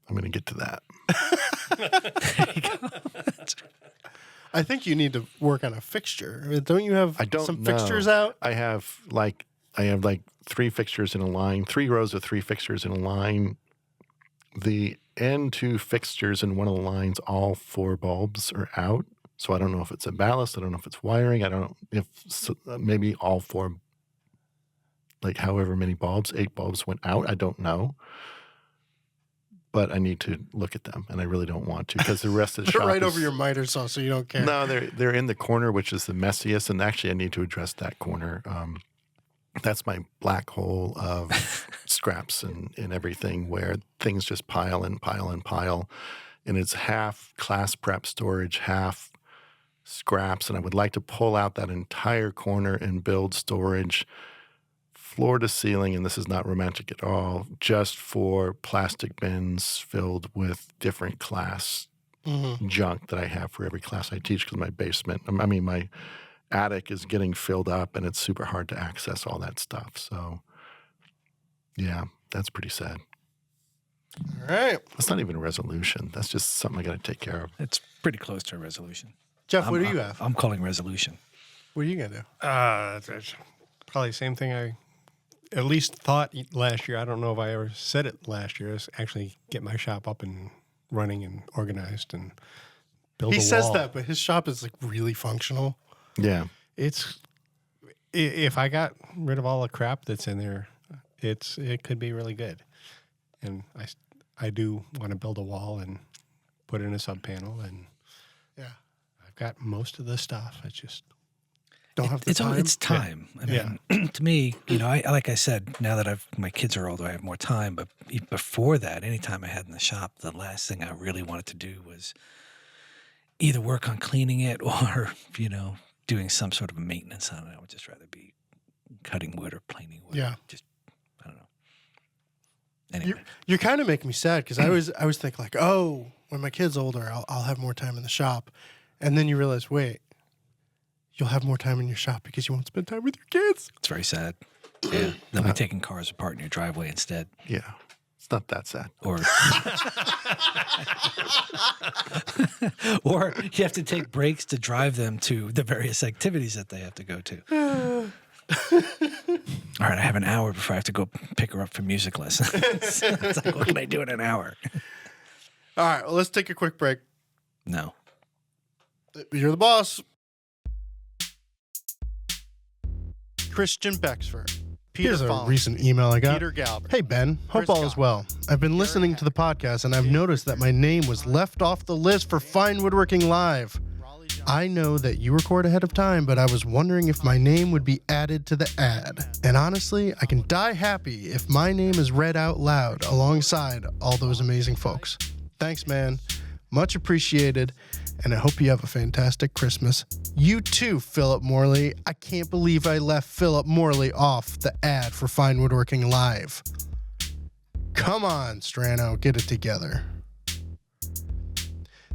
S4: I'm going to get to that.
S2: There you go.
S3: I think you need to work on a fixture. Don't you have some fixtures out?
S4: I have like 3 fixtures in a line, 3 rows of 3 fixtures in a line. The end 2 fixtures in one of the lines, all 4 bulbs are out. So I don't know if it's a ballast. I don't know if it's wiring. I don't know if maybe all 4, like however many bulbs, 8 bulbs went out. I don't know. But I need to look at them, and I really don't want to because the rest of the shop
S3: right over your miter saw, so you don't care.
S4: No, they're in the corner, which is the messiest, and actually I need to address that corner. That's my black hole of scraps and everything where things just pile and pile and pile, and it's half class prep storage, half scraps, and I would like to pull out that entire corner and build storage floor to ceiling, and this is not romantic at all, just for plastic bins filled with different class junk that I have for every class I teach because my attic is getting filled up and it's super hard to access all that stuff. So, yeah, that's pretty sad.
S3: All right.
S4: That's not even a resolution. That's just something I got to take care of.
S2: It's pretty close to a resolution.
S3: Jeff, what do you have?
S2: I'm calling resolution.
S3: What are you going to do?
S5: That's probably the same thing I at least thought last year. I don't know if I ever said it last year. Is actually get my shop up and running and organized and build a wall.
S3: He says that, but his shop is like really functional.
S4: Yeah.
S5: If I got rid of all the crap that's in there, it could be really good. And I do want to build a wall and put in a sub panel, and I've got most of the stuff. I just don't have the time.
S2: It's time. I mean, to me, like I said, now that my kids are older, I have more time. But before that, any time I had in the shop, the last thing I really wanted to do was either work on cleaning it or, doing some sort of maintenance on it. I would just rather be cutting wood or planing wood.
S3: Yeah.
S2: Just, I don't know. Anyway.
S3: You're kind of making me sad because I was thinking like, oh, when my kid's older, I'll have more time in the shop. And then you realize, wait, you'll have more time in your shop because you won't spend time with your kids.
S2: It's very sad. Yeah, they'll be taking cars apart in your driveway instead.
S4: Yeah, it's not that sad.
S2: Or, or you have to take breaks to drive them to the various activities that they have to go to. All right, I have an hour before I have to go pick her up for music lessons. It's like, what can I do in an hour?
S3: All right, well, let's take a quick break.
S2: No.
S3: You're the boss. Christian Bexford. Peter
S1: Here's a
S3: Follen,
S1: recent email I got.
S3: Peter Galbraith.
S1: Hey, Ben. Hope
S3: Chris
S1: all is
S3: Scott,
S1: well. I've been listening to the podcast, and I've noticed that my name was left off the list for Fine Woodworking Live. I know that you record ahead of time, but I was wondering if my name would be added to the ad. And honestly, I can die happy if my name is read out loud alongside all those amazing folks. Thanks, man. Much appreciated, and I hope you have a fantastic Christmas. You too, Philip Morley. I can't believe I left Philip Morley off the ad for Fine Woodworking Live. Come on, Strano, get it together.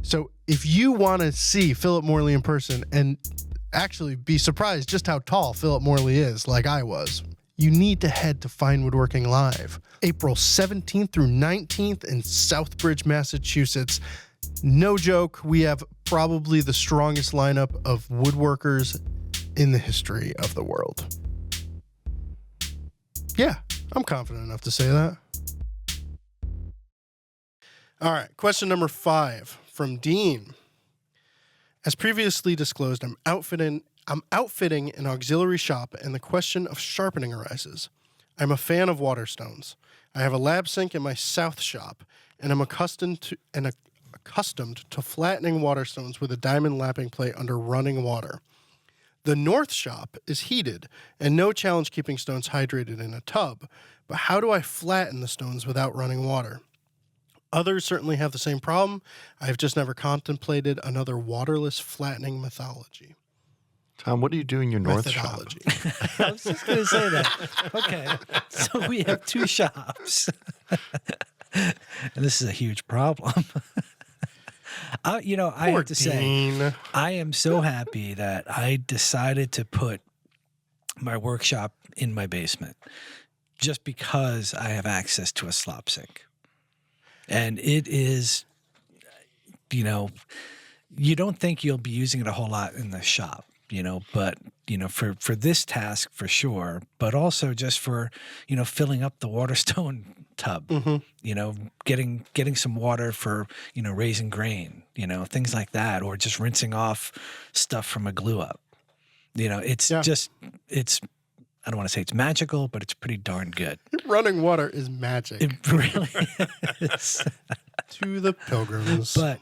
S1: So if you want to see Philip Morley in person and actually be surprised just how tall Philip Morley is, like I was, you need to head to Fine Woodworking Live, April 17th through 19th in Southbridge, Massachusetts. No joke, we have probably the strongest lineup of woodworkers in the history of the world. Yeah, I'm confident enough to say that. All right, question number 5 from Dean. As previously disclosed, I'm outfitting an auxiliary shop, and the question of sharpening arises. I'm a fan of water stones. I have a lab sink in my south shop, and I'm accustomed to flattening water stones with a diamond lapping plate under running water. The north shop is heated, and no challenge keeping stones hydrated in a tub, but how do I flatten the stones without running water? Others certainly have the same problem. I've just never contemplated another waterless flattening methodology.
S4: Tom, what do you do in your north shop?
S2: I was just going to say that. Okay, so we have 2 shops. And this is a huge problem. I have to say, I am so happy that I decided to put my workshop in my basement just because I have access to a slop sink. And it is, you don't think you'll be using it a whole lot in the shop, but, for this task for sure, but also just for, filling up the Waterstone tub, getting some water for, raising grain, things like that, or just rinsing off stuff from a glue up. It's I don't want to say it's magical, but it's pretty darn good.
S3: Running water is magic.
S2: It really is.
S3: To the pilgrims.
S2: But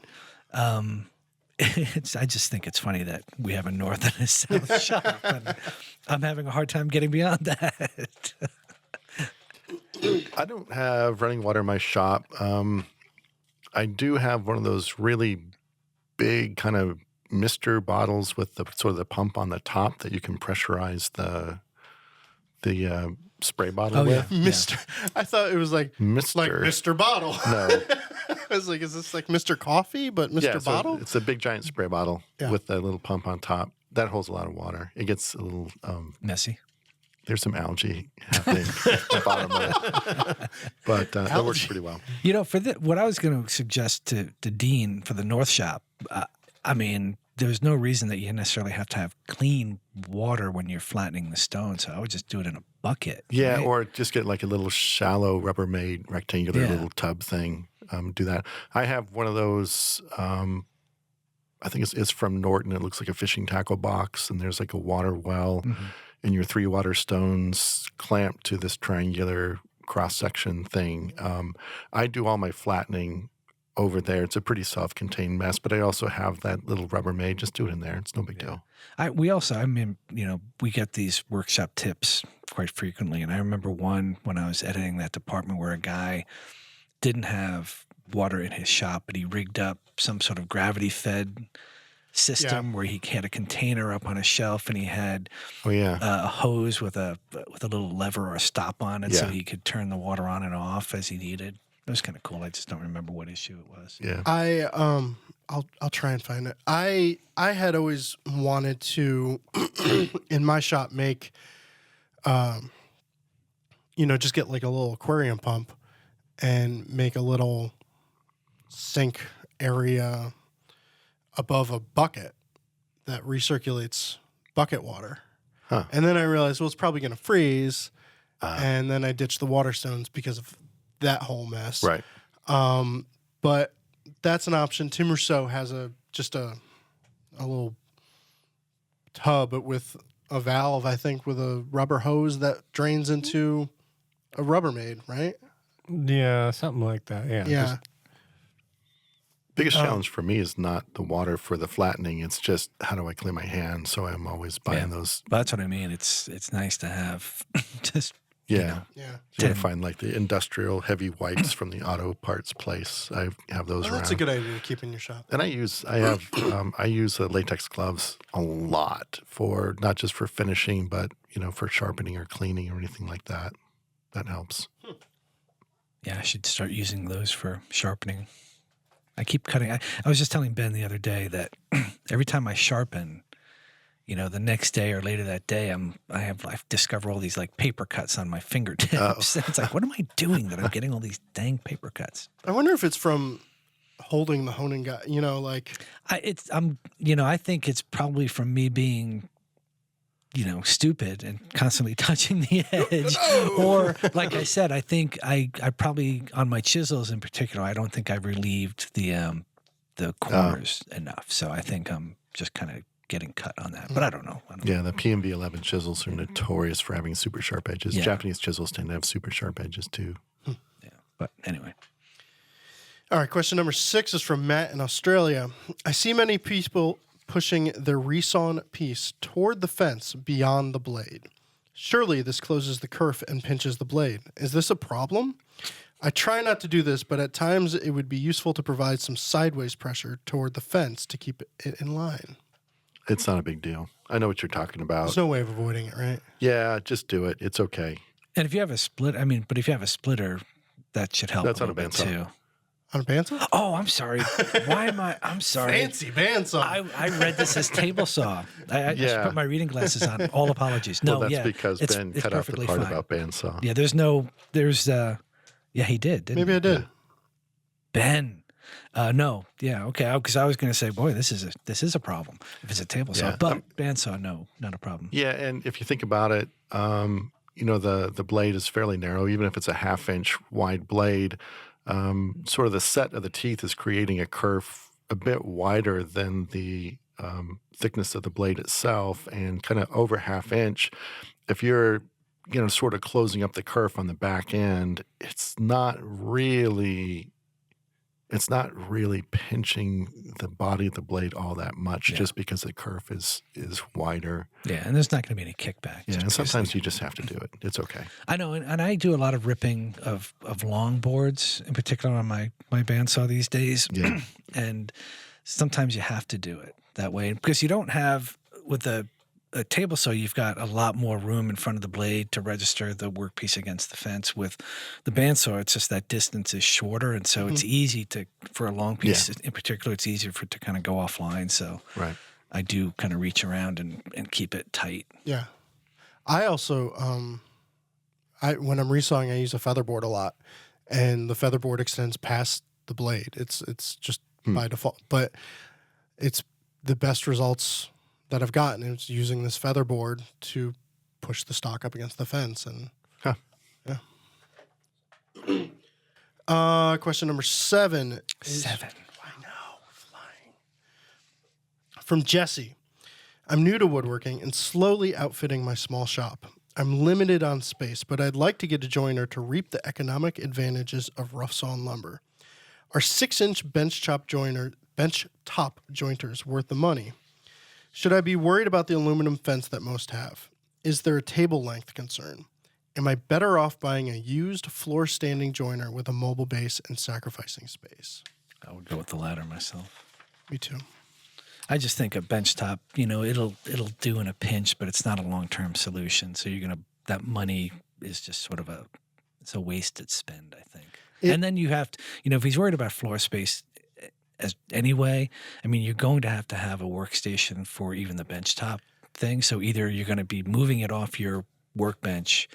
S2: I just think it's funny that we have a north and a south shop, and I'm having a hard time getting beyond that.
S4: I don't have running water in my shop. I do have one of those really big kind of mister bottles with the sort of the pump on the top that you can pressurize the spray bottle with.
S3: Yeah. Mister. I thought it was like Mr. Bottle.
S4: No.
S3: I was like, is this like Mr. Coffee, but Mr. Bottle?
S4: It's a big giant spray bottle with a little pump on top. That holds a lot of water. It gets a little
S2: messy.
S4: There's some algae happening at the bottom of it. But that works pretty well.
S2: For what I was going to suggest to Dean for the North Shop, there's no reason that you necessarily have to have clean water when you're flattening the stone. So I would just do it in a bucket.
S4: Yeah,
S2: right?
S4: or just get like a little shallow Rubbermaid rectangular little tub thing. Do that. I have one of those. I think it's from Norton. It looks like a fishing tackle box, and there's like a water well, and your 3 water stones clamped to this triangular cross section thing. I do all my flattening over there. It's a pretty self-contained mess, but I also have that little Rubbermaid. Just do it in there. It's no big deal.
S2: We get these workshop tips quite frequently, and I remember one when I was editing that department where a guy didn't have water in his shop, but he rigged up some sort of gravity-fed system where he had a container up on a shelf, and he had a hose with a little lever or a stop on it, so he could turn the water on and off as he needed. It was kind of cool. I just don't remember what issue it was.
S4: Yeah.
S3: I'll try and find it. I had always wanted to in my shop make just get like a little aquarium pump and make a little sink area above a bucket that recirculates bucket water.
S4: Huh.
S3: And then I realized, well, it's probably going to freeze. And then I ditched the water stones because of that whole mess.
S4: Right.
S3: But that's an option. Tim Rousseau has just a little tub with a valve, I think, with a rubber hose that drains into a Rubbermaid, right?
S5: Yeah, something like that. Yeah.
S3: Yeah.
S4: Biggest challenge for me is not the water for the flattening. It's just how do I clean my hands? So I'm always buying those.
S2: But that's what I mean. It's nice to have just
S3: Yeah.
S4: You gotta find like the industrial heavy wipes from the auto parts place. I have those
S3: Well,
S4: around.
S3: that's a good idea to keep in your shop.
S4: And I use latex gloves a lot for not just for finishing, but for sharpening or cleaning or anything like that. That helps.
S2: Yeah, I should start using those for sharpening. I keep cutting. I was just telling Ben the other day that every time I sharpen, the next day or later that day, I discover all these like paper cuts on my fingertips. It's like, what am I doing that I'm getting all these dang paper cuts?
S3: I wonder if it's from holding the honing gun,
S2: I think it's probably from me being, stupid and constantly touching the edge. Or like I said, I think I probably on my chisels in particular, I don't think I've relieved the corners enough. So I think I'm just kind of getting cut on that, but I don't know.
S4: Yeah, the PMB 11 chisels are notorious for having super sharp edges.
S2: Yeah.
S4: Japanese chisels tend to have super sharp edges too.
S2: Yeah, but anyway.
S3: All right, question number 6 is from Matt in Australia. I see many people pushing their resawn piece toward the fence beyond the blade. Surely this closes the kerf and pinches the blade. Is this a problem? I try not to do this, but at times it would be useful to provide some sideways pressure toward the fence to keep it in line.
S4: It's not a big deal. I know what you're talking about.
S3: There's no way of avoiding it, right?
S4: Yeah, just do it. It's okay.
S2: And if you have a but if you have a splitter, that should help.
S4: That's
S2: a
S4: on a
S2: little bit
S4: bandsaw.
S2: too.
S3: On a bandsaw?
S2: Oh, I'm sorry. Why am I? I'm sorry.
S3: Fancy bandsaw.
S2: I read this as table saw. I just put my reading glasses on. All apologies. No,
S4: Well, that's because
S2: it's
S4: Ben cut out the
S2: perfectly
S4: part
S2: fine.
S4: about bandsaw.
S2: Yeah, yeah, he did. Didn't
S3: Maybe
S2: he?
S3: I did.
S2: Ben. No. Yeah. Okay. Because I was going to say, boy, this is a problem if it's a table saw,
S4: Yeah.
S2: but bandsaw, no, not a problem.
S4: Yeah, and if you think about it, the blade is fairly narrow, even if it's a 1/2-inch wide blade. Sort of the set of the teeth is creating a curve a bit wider than the thickness of the blade itself, and kind of over 1/2 inch. If you're sort of closing up the kerf on the back end, it's not really pinching the body of the blade all that much, just because the kerf is wider.
S2: Yeah, and there's not going to be any kickback.
S4: Yeah, and sometimes you just have to do it. It's okay.
S2: I know, and I do a lot of ripping of long boards, in particular on my bandsaw these days.
S4: Yeah.
S2: And sometimes you have to do it that way because you don't have with a table saw, you've got a lot more room in front of the blade to register the workpiece against the fence. With the bandsaw, it's just that distance is shorter, and so it's easy for a long piece in particular, it's easier for it to kind of go offline. So
S4: Right.
S2: I do kind of reach around and keep it tight.
S3: Yeah. I also, when I'm resawing, I use a featherboard a lot, and the featherboard extends past the blade. It's just by default, but it's the best results that I've gotten is using this featherboard to push the stock up against the fence. And question number 7 is,
S2: 7.
S3: I know, flying. From Jesse. I'm new to woodworking and slowly outfitting my small shop. I'm limited on space, but I'd like to get a joiner to reap the economic advantages of rough sawn lumber. Are 6-inch benchtop jointers worth the money? Should I be worried about the aluminum fence that most have? Is there a table length concern? Am I better off buying a used floor standing joiner with a mobile base and sacrificing space?
S2: I would go with the latter myself.
S3: Me too.
S2: I just think a benchtop, it'll do in a pinch, but it's not a long-term solution. So that money is just sort of it's a wasted spend, I think. And then you have to, if he's worried about floor space, anyway. I mean, you're going to have a workstation for even the benchtop thing. So either you're going to be moving it off your workbench,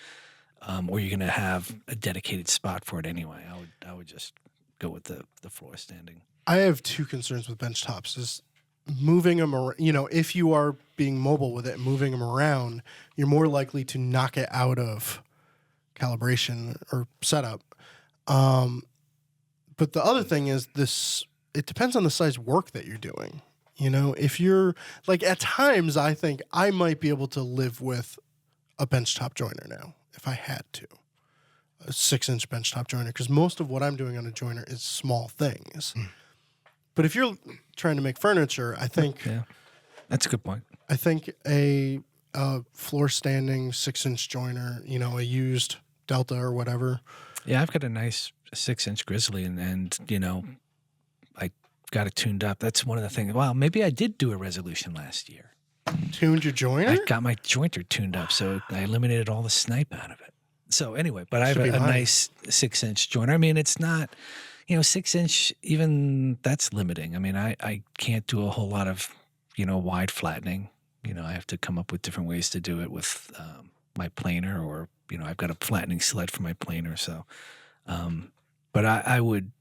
S2: or you're going to have a dedicated spot for it anyway. I would just go with the floor standing.
S3: I have two concerns with bench tops: is moving them around. If you are being mobile with it and moving them around, you're more likely to knock it out of calibration or setup. But the other thing is it depends on the size work that you're doing. If you're like, at times I think I might be able to live with a benchtop joiner now if I had to. A 6-inch benchtop joiner, because most of what I'm doing on a joiner is small things. But if you're trying to make furniture, I think
S2: that's a good point.
S3: I think a floor standing 6-inch joiner, a used Delta or whatever.
S2: Yeah, I've got a nice 6-inch Grizzly, and I got it tuned up. That's one of the things. Wow, maybe I did do a resolution last year.
S3: Tuned your joiner?
S2: I got my jointer tuned up, so I eliminated all the snipe out of it. So anyway, but I have a nice 6-inch joiner. I mean, it's not, 6-inch, even that's limiting. I mean, I can't do a whole lot of, wide flattening. I have to come up with different ways to do it with my planer, or, I've got a flattening sled for my planer. So, but I would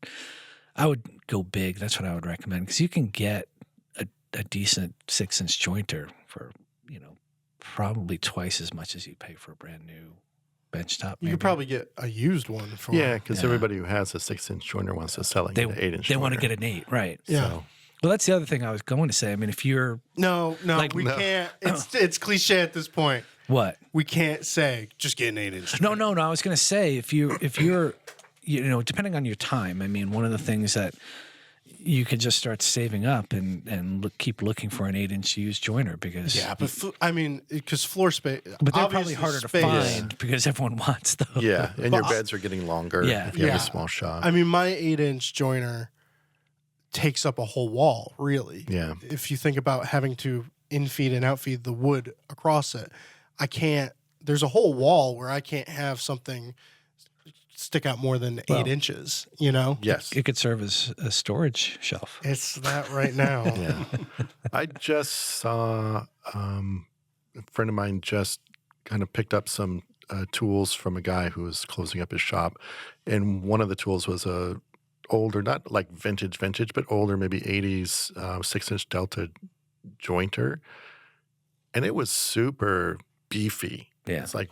S2: go big. That's what I would recommend, because you can get a decent 6-inch jointer for, probably twice as much as you pay for a brand new benchtop.
S3: You could probably get a used one for.
S4: Yeah, because everybody who has a 6-inch joiner wants to sell it an 8-inch.
S2: They want to get an 8, right?
S3: Yeah.
S2: So, well, that's the other thing I was going to say. I mean, if you're
S3: no, we can't. It's cliche at this point.
S2: What?
S3: We can't say just get an 8-inch.
S2: No. I was going to say if you're depending on your time. I mean, one of the things that you could just start saving up and keep looking for an 8-inch used joiner, because
S3: because floor space.
S2: But they're probably harder to find because everyone wants those.
S4: Yeah, and your beds are getting longer. If you have a small shop.
S3: I mean, my 8-inch joiner takes up a whole wall, really.
S4: Yeah.
S3: If you think about having to infeed and outfeed the wood across it, I can't. There's a whole wall where I can't have something stick out more than 8 inches,
S4: Yes.
S2: It could serve as a storage shelf.
S3: It's that right now.
S4: Yeah. I just saw a friend of mine just kind of picked up some tools from a guy who was closing up his shop. And one of the tools was a older, not like vintage, but older, maybe 80s 6-inch Delta jointer. And it was super beefy.
S2: Yeah.
S4: It's like,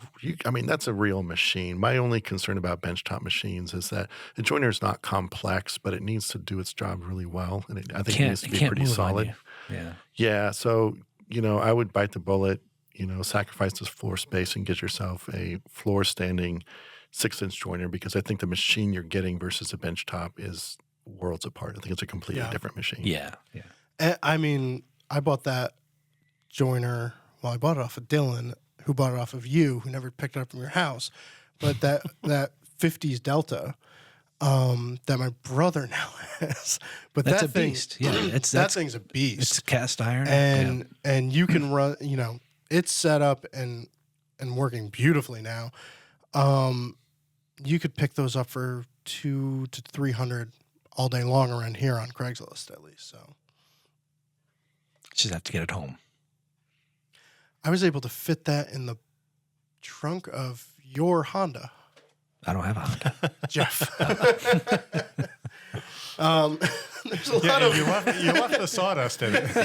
S4: that's a real machine. My only concern about benchtop machines is that the joiner is not complex, but it needs to do its job really well. And I think it needs to be pretty solid.
S2: Yeah.
S4: Yeah. So, I would bite the bullet, sacrifice this floor space and get yourself a floor standing 6-inch joiner, because I think the machine you're getting versus a benchtop is worlds apart. I think it's a completely different machine.
S2: Yeah.
S3: I mean, I bought that joiner. Well, I bought it off of Dylan, who bought it off of you, who never picked it up from your house. But that 50s Delta that my brother now has. But
S2: that's
S3: that
S2: a
S3: thing,
S2: beast. Yeah,
S3: that thing's a beast.
S2: It's cast iron.
S3: And you can run, it's set up and working beautifully now. You could pick those up for $200 to $300 all day long around here on Craigslist, at least. So
S2: just have to get it home.
S3: I was able to fit that in the trunk of your Honda.
S2: I don't have a Honda.
S3: Jeff. There's a lot of...
S5: You left the sawdust in it.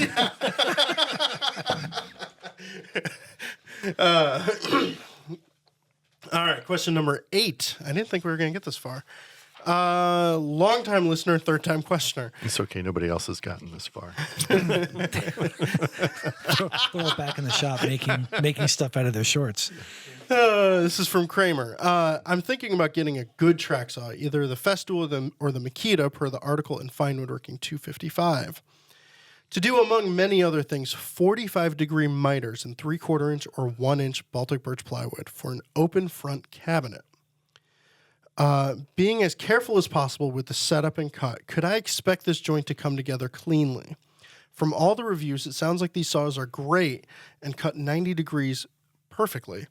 S3: All right, question number 8. I didn't think we were going to get this far. Long-time listener, third-time questioner.
S4: It's okay. Nobody else has gotten this far.
S2: Throw it back in the shop, making stuff out of their shorts.
S3: This is from Kramer. I'm thinking about getting a good track saw, either the Festool or the Makita, per the article in Fine Woodworking 255. To do, among many other things, 45-degree miters in 3/4-inch or 1-inch Baltic birch plywood for an open front cabinet. Being as careful as possible with the setup and cut, could I expect this joint to come together cleanly? From all the reviews, it sounds like these saws are great and cut 90 degrees perfectly.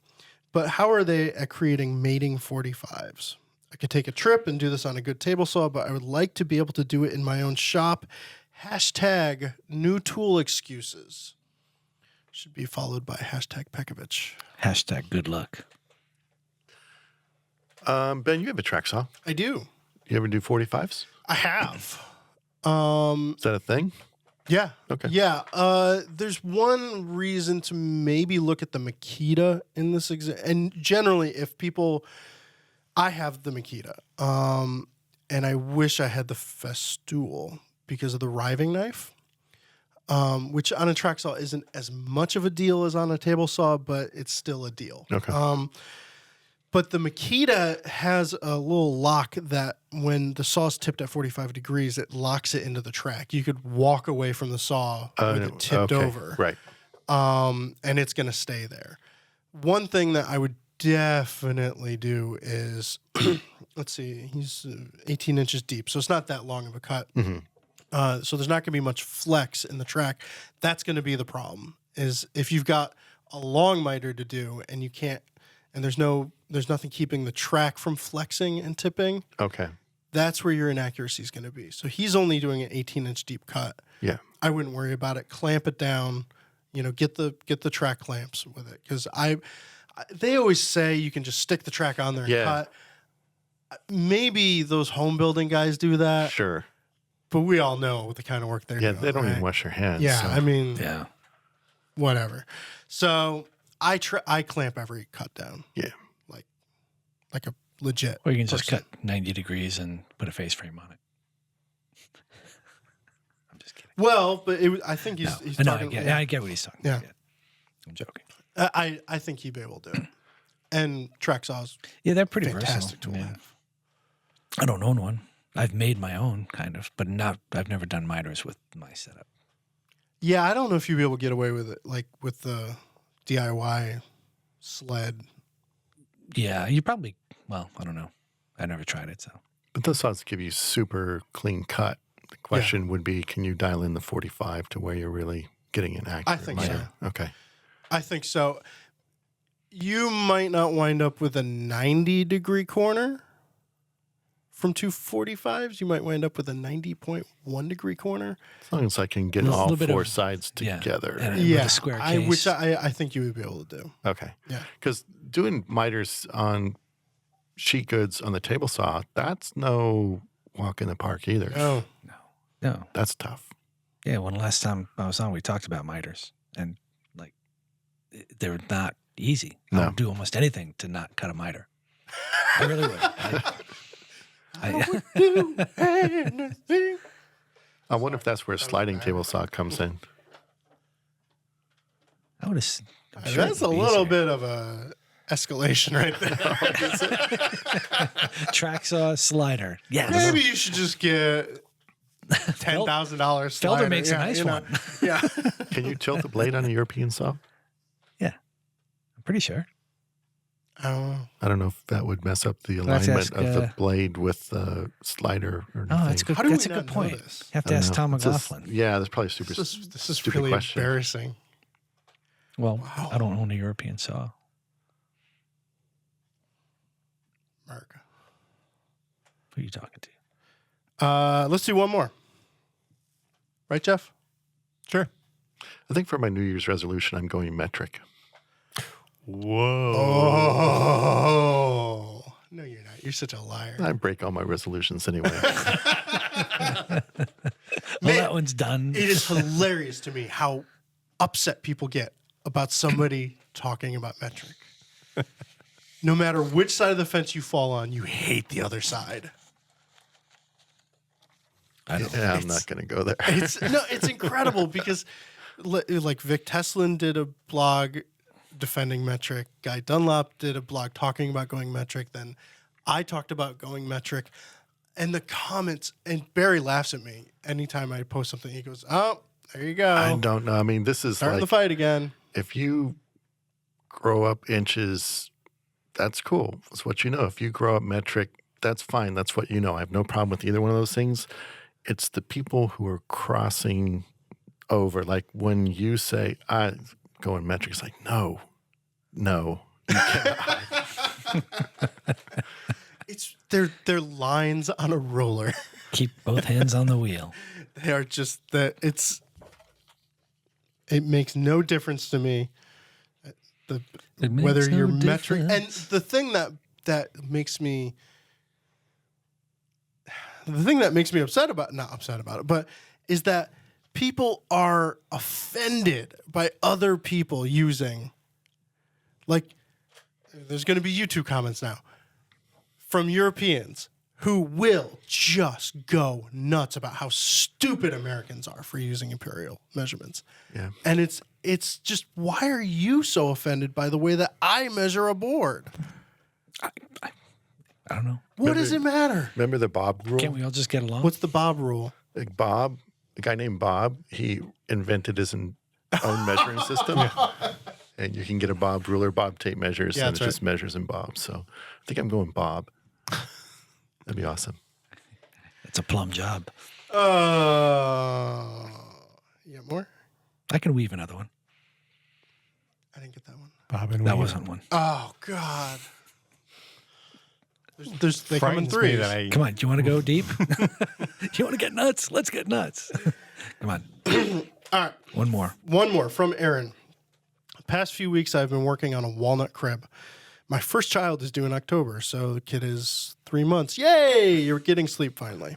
S3: But how are they at creating mating 45s? I could take a trip and do this on a good table saw, but I would like to be able to do it in my own shop. Hashtag new tool excuses. Should be followed by hashtag Pekovich.
S2: Hashtag good luck.
S4: Ben, you have a track saw.
S3: I do.
S4: You ever do 45s?
S3: I have.
S4: Is that a thing?
S3: Yeah.
S4: Okay.
S3: Yeah. There's one reason to maybe look at the Makita in this and generally, if people, I have the Makita, and I wish I had the Festool because of the riving knife, which on a track saw isn't as much of a deal as on a table saw, but it's still a deal.
S4: Okay.
S3: But the Makita has a little lock that when the saw's tipped at 45 degrees, it locks it into the track. You could walk away from the saw with it tipped over.
S4: Right.
S3: And it's going to stay there. One thing that I would definitely do is, let's see, he's 18 inches deep, so it's not that long of a cut.
S4: Mm-hmm.
S3: So there's not going to be much flex in the track. That's going to be the problem, is if you've got a long miter to do and you can't, and there's nothing keeping the track from flexing and tipping.
S4: Okay.
S3: That's where your inaccuracy is going to be. So he's only doing an 18-inch deep cut.
S4: Yeah.
S3: I wouldn't worry about it. Clamp it down. Get the track clamps with it, because they always say you can just stick the track on there and cut. Maybe those home building guys do that.
S4: Sure.
S3: But we all know the kind of work they're doing.
S4: Yeah, they don't even
S3: right?
S4: wash their hands.
S3: Yeah,
S4: so.
S3: I mean,
S2: Yeah.
S3: whatever. So I clamp every cut down.
S4: Yeah.
S3: Like a legit.
S2: Or you can just
S3: person.
S2: cut 90 degrees and put a face frame on it. I'm just kidding.
S3: Well, but I think he's
S2: No,
S3: talking.
S2: I get what he's talking
S3: Yeah.
S2: about. I'm joking.
S3: I think he'd be able to do it. And track saws,
S2: Yeah, they're pretty
S3: fantastic
S2: versatile.
S3: tool.
S2: Yeah. I don't own one. I've made my own, kind of, but I've never done miters with my setup.
S3: Yeah, I don't know if you'd be able to get away with it, like with the DIY sled.
S2: Yeah, you probably, well, I don't know. I never tried it, so.
S4: But those saws give you super clean cut. The question would be, can you dial in the 45 to where you're really getting an accurate
S3: I think
S4: miter?
S3: so.
S4: Okay.
S3: I think so. You might not wind up with a 90-degree corner from 245s. You might wind up with a 90.1 degree corner.
S4: As long as I can get
S2: A little
S4: all
S2: bit
S4: four
S2: of-
S4: sides
S2: yeah.
S4: together.
S2: And with a square case.
S3: Which I think you would be able to do.
S4: Okay.
S3: Yeah.
S4: Because doing miters on sheet goods on the table saw, that's no walk in the park either.
S3: Oh,
S2: No.
S4: That's tough.
S2: Yeah, when last time I was on, we talked about miters, and like they're not easy. I
S4: No.
S2: would do almost anything to not cut a miter. I really would.
S4: I wonder if that's where sliding table saw comes in.
S2: I would have.
S3: that's a little bit of a escalation right there.
S2: Track saw slider. Yes.
S3: Maybe you should just get $10,000 slider.
S2: Felder makes a nice one.
S3: Yeah.
S4: Can you tilt the blade on a European saw?
S2: Yeah, I'm pretty sure.
S3: I don't know.
S4: I don't know if that would mess up the
S2: Let's
S4: alignment
S2: ask,
S4: of the blade with the slider or anything.
S2: Oh, that's good.
S3: How do
S2: That's
S3: we
S2: a
S3: not
S2: good
S3: know
S2: point.
S3: this?
S2: You have
S4: I
S2: to
S4: don't
S2: ask
S4: know.
S2: Tom
S4: It's just-
S2: McLaughlin.
S4: yeah, that's probably super.
S3: This is
S4: stupid
S3: really
S4: question.
S3: embarrassing.
S2: Well,
S3: Wow.
S2: I don't own a European saw.
S3: Mark.
S2: Who are you talking to?
S3: Let's do one more. Right, Jeff?
S5: Sure.
S4: I think for my New Year's resolution, I'm going metric.
S5: Whoa.
S3: Oh. No, you're not. You're such a liar.
S4: I break all my resolutions anyway.
S2: Well, that one's done.
S3: It is hilarious to me how upset people get about somebody talking about metric. No matter which side of the fence you fall on, you hate the other side.
S4: Yeah, I'm not going to go there.
S3: It's incredible because like Vic Teslin did a blog defending metric. Guy Dunlop did a blog talking about going metric. Then I talked about going metric. And the comments, and Barry laughs at me anytime I post something. He goes, "Oh, there you go.
S4: I don't know. I mean, this is
S3: Starting
S4: like
S3: the fight again."
S4: if you grow up inches, that's cool. That's what you know. If you grow up metric, that's fine. That's what you know. I have no problem with either one of those things. It's the people who are crossing over. Like when you say, I go in metric, it's like, no, you cannot.
S3: they're lines on a roller.
S2: Keep both hands on the wheel.
S3: They are just that it makes no difference to me whether you're metric. And the thing that makes me upset about it, but is that people are offended by other people using, like, there's going to be YouTube comments now from Europeans who will just go nuts about how stupid Americans are for using imperial measurements.
S4: Yeah.
S3: And it's just, why are you so offended by the way that I measure a board?
S2: I don't know.
S3: What does it matter?
S4: Remember the Bob rule?
S2: Can't we all just get along?
S3: What's the Bob rule?
S4: Like Bob, a guy named Bob, he invented his own measuring system. And you can get a Bob ruler, Bob tape measures, and it just measures in Bob. So I think I'm going Bob. That'd be awesome.
S2: It's a plum job.
S3: You got more?
S2: I can weave another one.
S3: I didn't get that one.
S5: Bob and
S2: That
S5: Weave.
S2: wasn't one.
S3: Oh, God. They come in
S5: Frightens me
S3: threes.
S5: that I
S2: Come on, do you want to go deep? You want to get nuts? Let's get nuts. Come on.
S3: All right.
S2: One more.
S3: One more from Aaron. The past few weeks, I've been working on a walnut crib. My first child is due in October, so the kid is 3 months. Yay! You're getting sleep finally.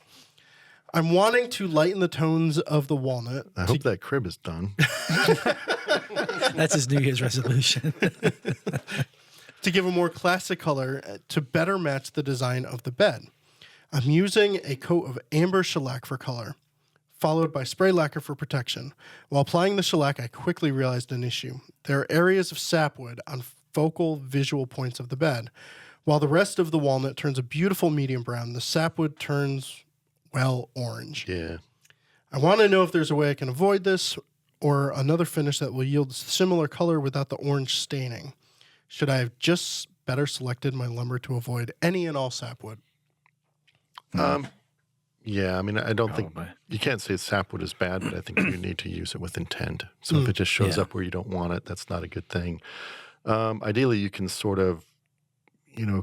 S3: I'm wanting to lighten the tones of the walnut.
S4: I hope that crib is done.
S2: That's his New Year's resolution.
S3: To give a more classic color to better match the design of the bed. I'm using a coat of amber shellac for color, followed by spray lacquer for protection. While applying the shellac, I quickly realized an issue. There are areas of sapwood on focal visual points of the bed. While the rest of the walnut turns a beautiful medium brown, the sapwood turns, well, orange.
S4: Yeah.
S3: I want to know if there's a way I can avoid this or another finish that will yield similar color without the orange staining. Should I have just better selected my lumber to avoid any and all sapwood?
S4: Yeah, I mean, I don't think
S2: Probably.
S4: you can't say sapwood is bad, but I think you need to use it with intent. So if it just shows
S2: Yeah.
S4: up where you don't want it, that's not a good thing. Ideally, you can sort of,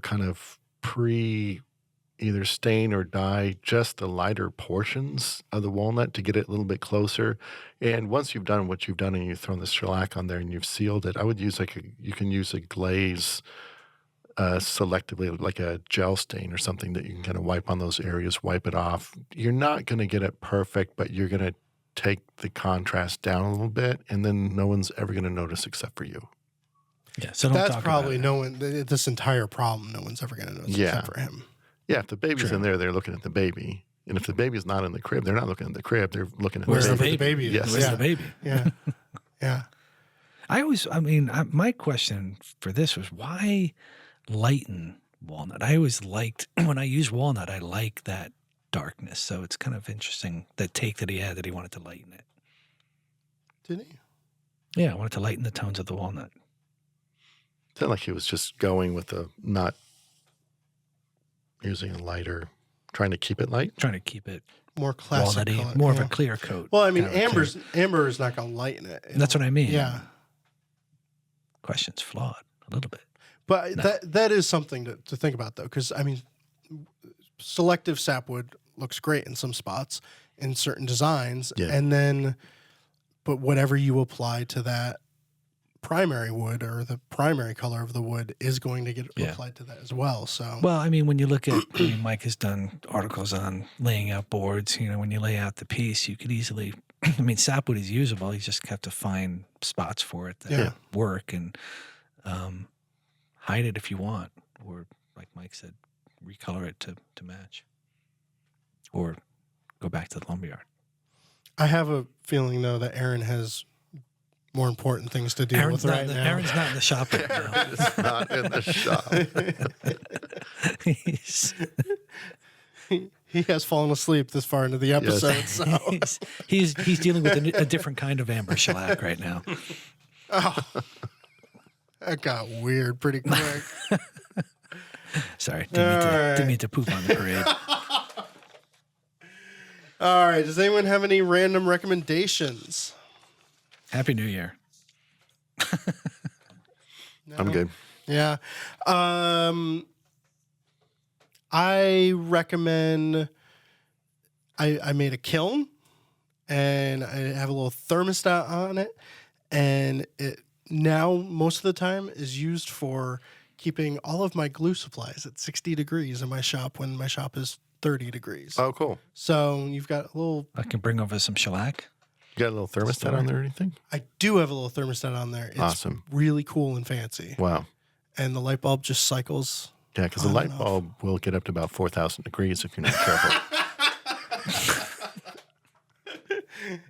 S4: kind of either stain or dye just the lighter portions of the walnut to get it a little bit closer. And once you've done what you've done and you've thrown the shellac on there and you've sealed it, I would use you can use a glaze selectively, like a gel stain or something that you can kind of wipe on those areas, wipe it off. You're not going to get it perfect, but you're going to take the contrast down a little bit, and then no one's ever going to notice except for you.
S2: Yeah, so don't
S3: That's
S2: talk
S3: probably
S2: about it.
S3: this entire problem, no one's ever going to notice except for him.
S4: Yeah, if the baby's
S2: True.
S4: in there, they're looking at the baby. And if the baby's not in the crib, they're not looking at the crib. They're looking at
S2: Where's
S4: the
S2: the
S4: baby.
S2: baby?
S3: baby is.
S4: Yes.
S2: Where's
S3: Yeah.
S2: the baby?
S3: Yeah. Yeah.
S2: My question for this was why lighten walnut? I always liked, when I use walnut, I like that darkness. So it's kind of interesting, the take that he had, that he wanted to lighten it.
S3: Didn't he?
S2: Yeah, I wanted to lighten the tones of the walnut.
S4: It's not like he was just going with not using a lighter, trying to keep it light.
S2: Trying to keep it
S3: More classic
S2: walnutty,
S3: color.
S2: more of
S3: Yeah.
S2: a clear coat.
S3: Well, I mean,
S2: kind of a clear-
S3: amber is not going to lighten it.
S2: That's what I mean.
S3: Yeah.
S2: Question's flawed a little bit.
S3: But that is something to think about, though, because, I mean, selective sapwood looks great in some spots in certain designs.
S4: Yeah.
S3: But whatever you apply to that primary wood or the primary color of the wood is going to get applied to that as well. So,
S2: Well, I mean, when you look at, Mike has done articles on laying out boards. When you lay out the piece, you could easily, sapwood is usable. You just have to find spots for it that work and hide it if you want, or like Mike said, recolor it to match, or go back to the lumberyard.
S3: I have a feeling, though, that Aaron has more important things to deal with right now.
S2: Aaron's not in the shop right now.
S4: It's not in the shop.
S3: He has fallen asleep this far into the episode. So.
S2: he's dealing with a different kind of amber shellac right now.
S3: Oh, that got weird pretty quick.
S2: Sorry, didn't mean to poop on the parade.
S3: All right. Does anyone have any random recommendations?
S2: Happy New Year.
S3: No?
S4: I'm good.
S3: Yeah. I recommend. I made a kiln, and I have a little thermostat on it, and it now most of the time is used for keeping all of my glue supplies at 60 degrees in my shop when my shop is 30 degrees.
S4: Oh, cool.
S3: So you've got a little.
S2: I can bring over some shellac.
S4: You got a little thermostat on there or anything?
S3: I do have a little thermostat on there. It's
S4: Awesome.
S3: really cool and fancy.
S4: Wow.
S3: And the light bulb just cycles.
S4: Yeah, because the
S3: on
S4: light
S3: and off.
S4: bulb will get up to about 4,000 degrees if you're not careful.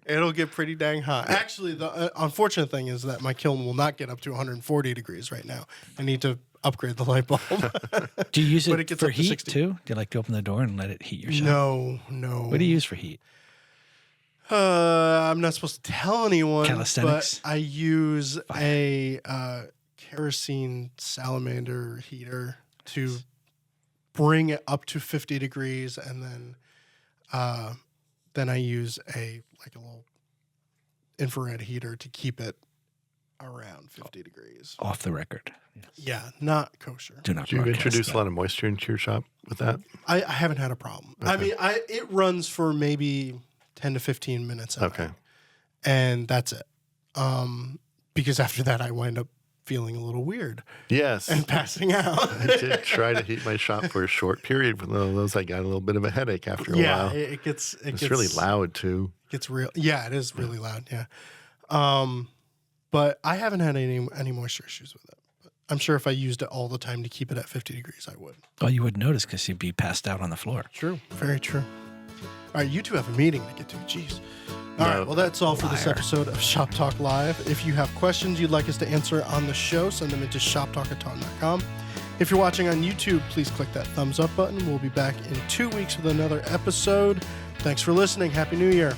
S3: It'll get pretty dang hot. Actually, the unfortunate thing is that my kiln will not get up to 140 degrees right now. I need to upgrade the light bulb.
S2: Do you use
S3: But
S2: it,
S3: it gets
S2: for
S3: up to
S2: heat
S3: 60.
S2: too? Do you like to open the door and let it heat your shop?
S3: No.
S2: What do you use for heat?
S3: I'm not supposed to tell anyone.
S2: Calisthenics?
S3: But I use a kerosene salamander heater to bring it up to 50 degrees, and then I use a little infrared heater to keep it around 50 degrees.
S2: Off the record.
S3: Yeah, not kosher.
S2: Do not
S4: Do you
S2: broadcast
S4: introduce
S2: that.
S4: a lot of moisture into your shop with that?
S3: I haven't had a problem. I mean, it runs for maybe 10 to 15 minutes.
S4: Okay.
S3: And that's it. Because after that, I wind up feeling a little weird
S4: Yes.
S3: and passing out.
S4: I did try to heat my shop for a short period. For those, I got a little bit of a headache after a
S3: Yeah,
S4: while.
S3: it gets
S4: Really loud, too.
S3: Gets real. Yeah, it is really loud. Yeah. But I haven't had any moisture issues with it. But I'm sure if I used it all the time to keep it at 50 degrees, I would.
S2: Well, you wouldn't notice because you'd be passed out on the floor.
S3: True. Very true. All right, you two have a meeting to get to. Jeez. All right, well, that's all for this
S2: Liar.
S3: episode of Shop Talk Live. If you have questions you'd like us to answer on the show, send them into shoptalkathon.com. If you're watching on YouTube, please click that thumbs up button. We'll be back in 2 weeks with another episode. Thanks for listening. Happy New Year.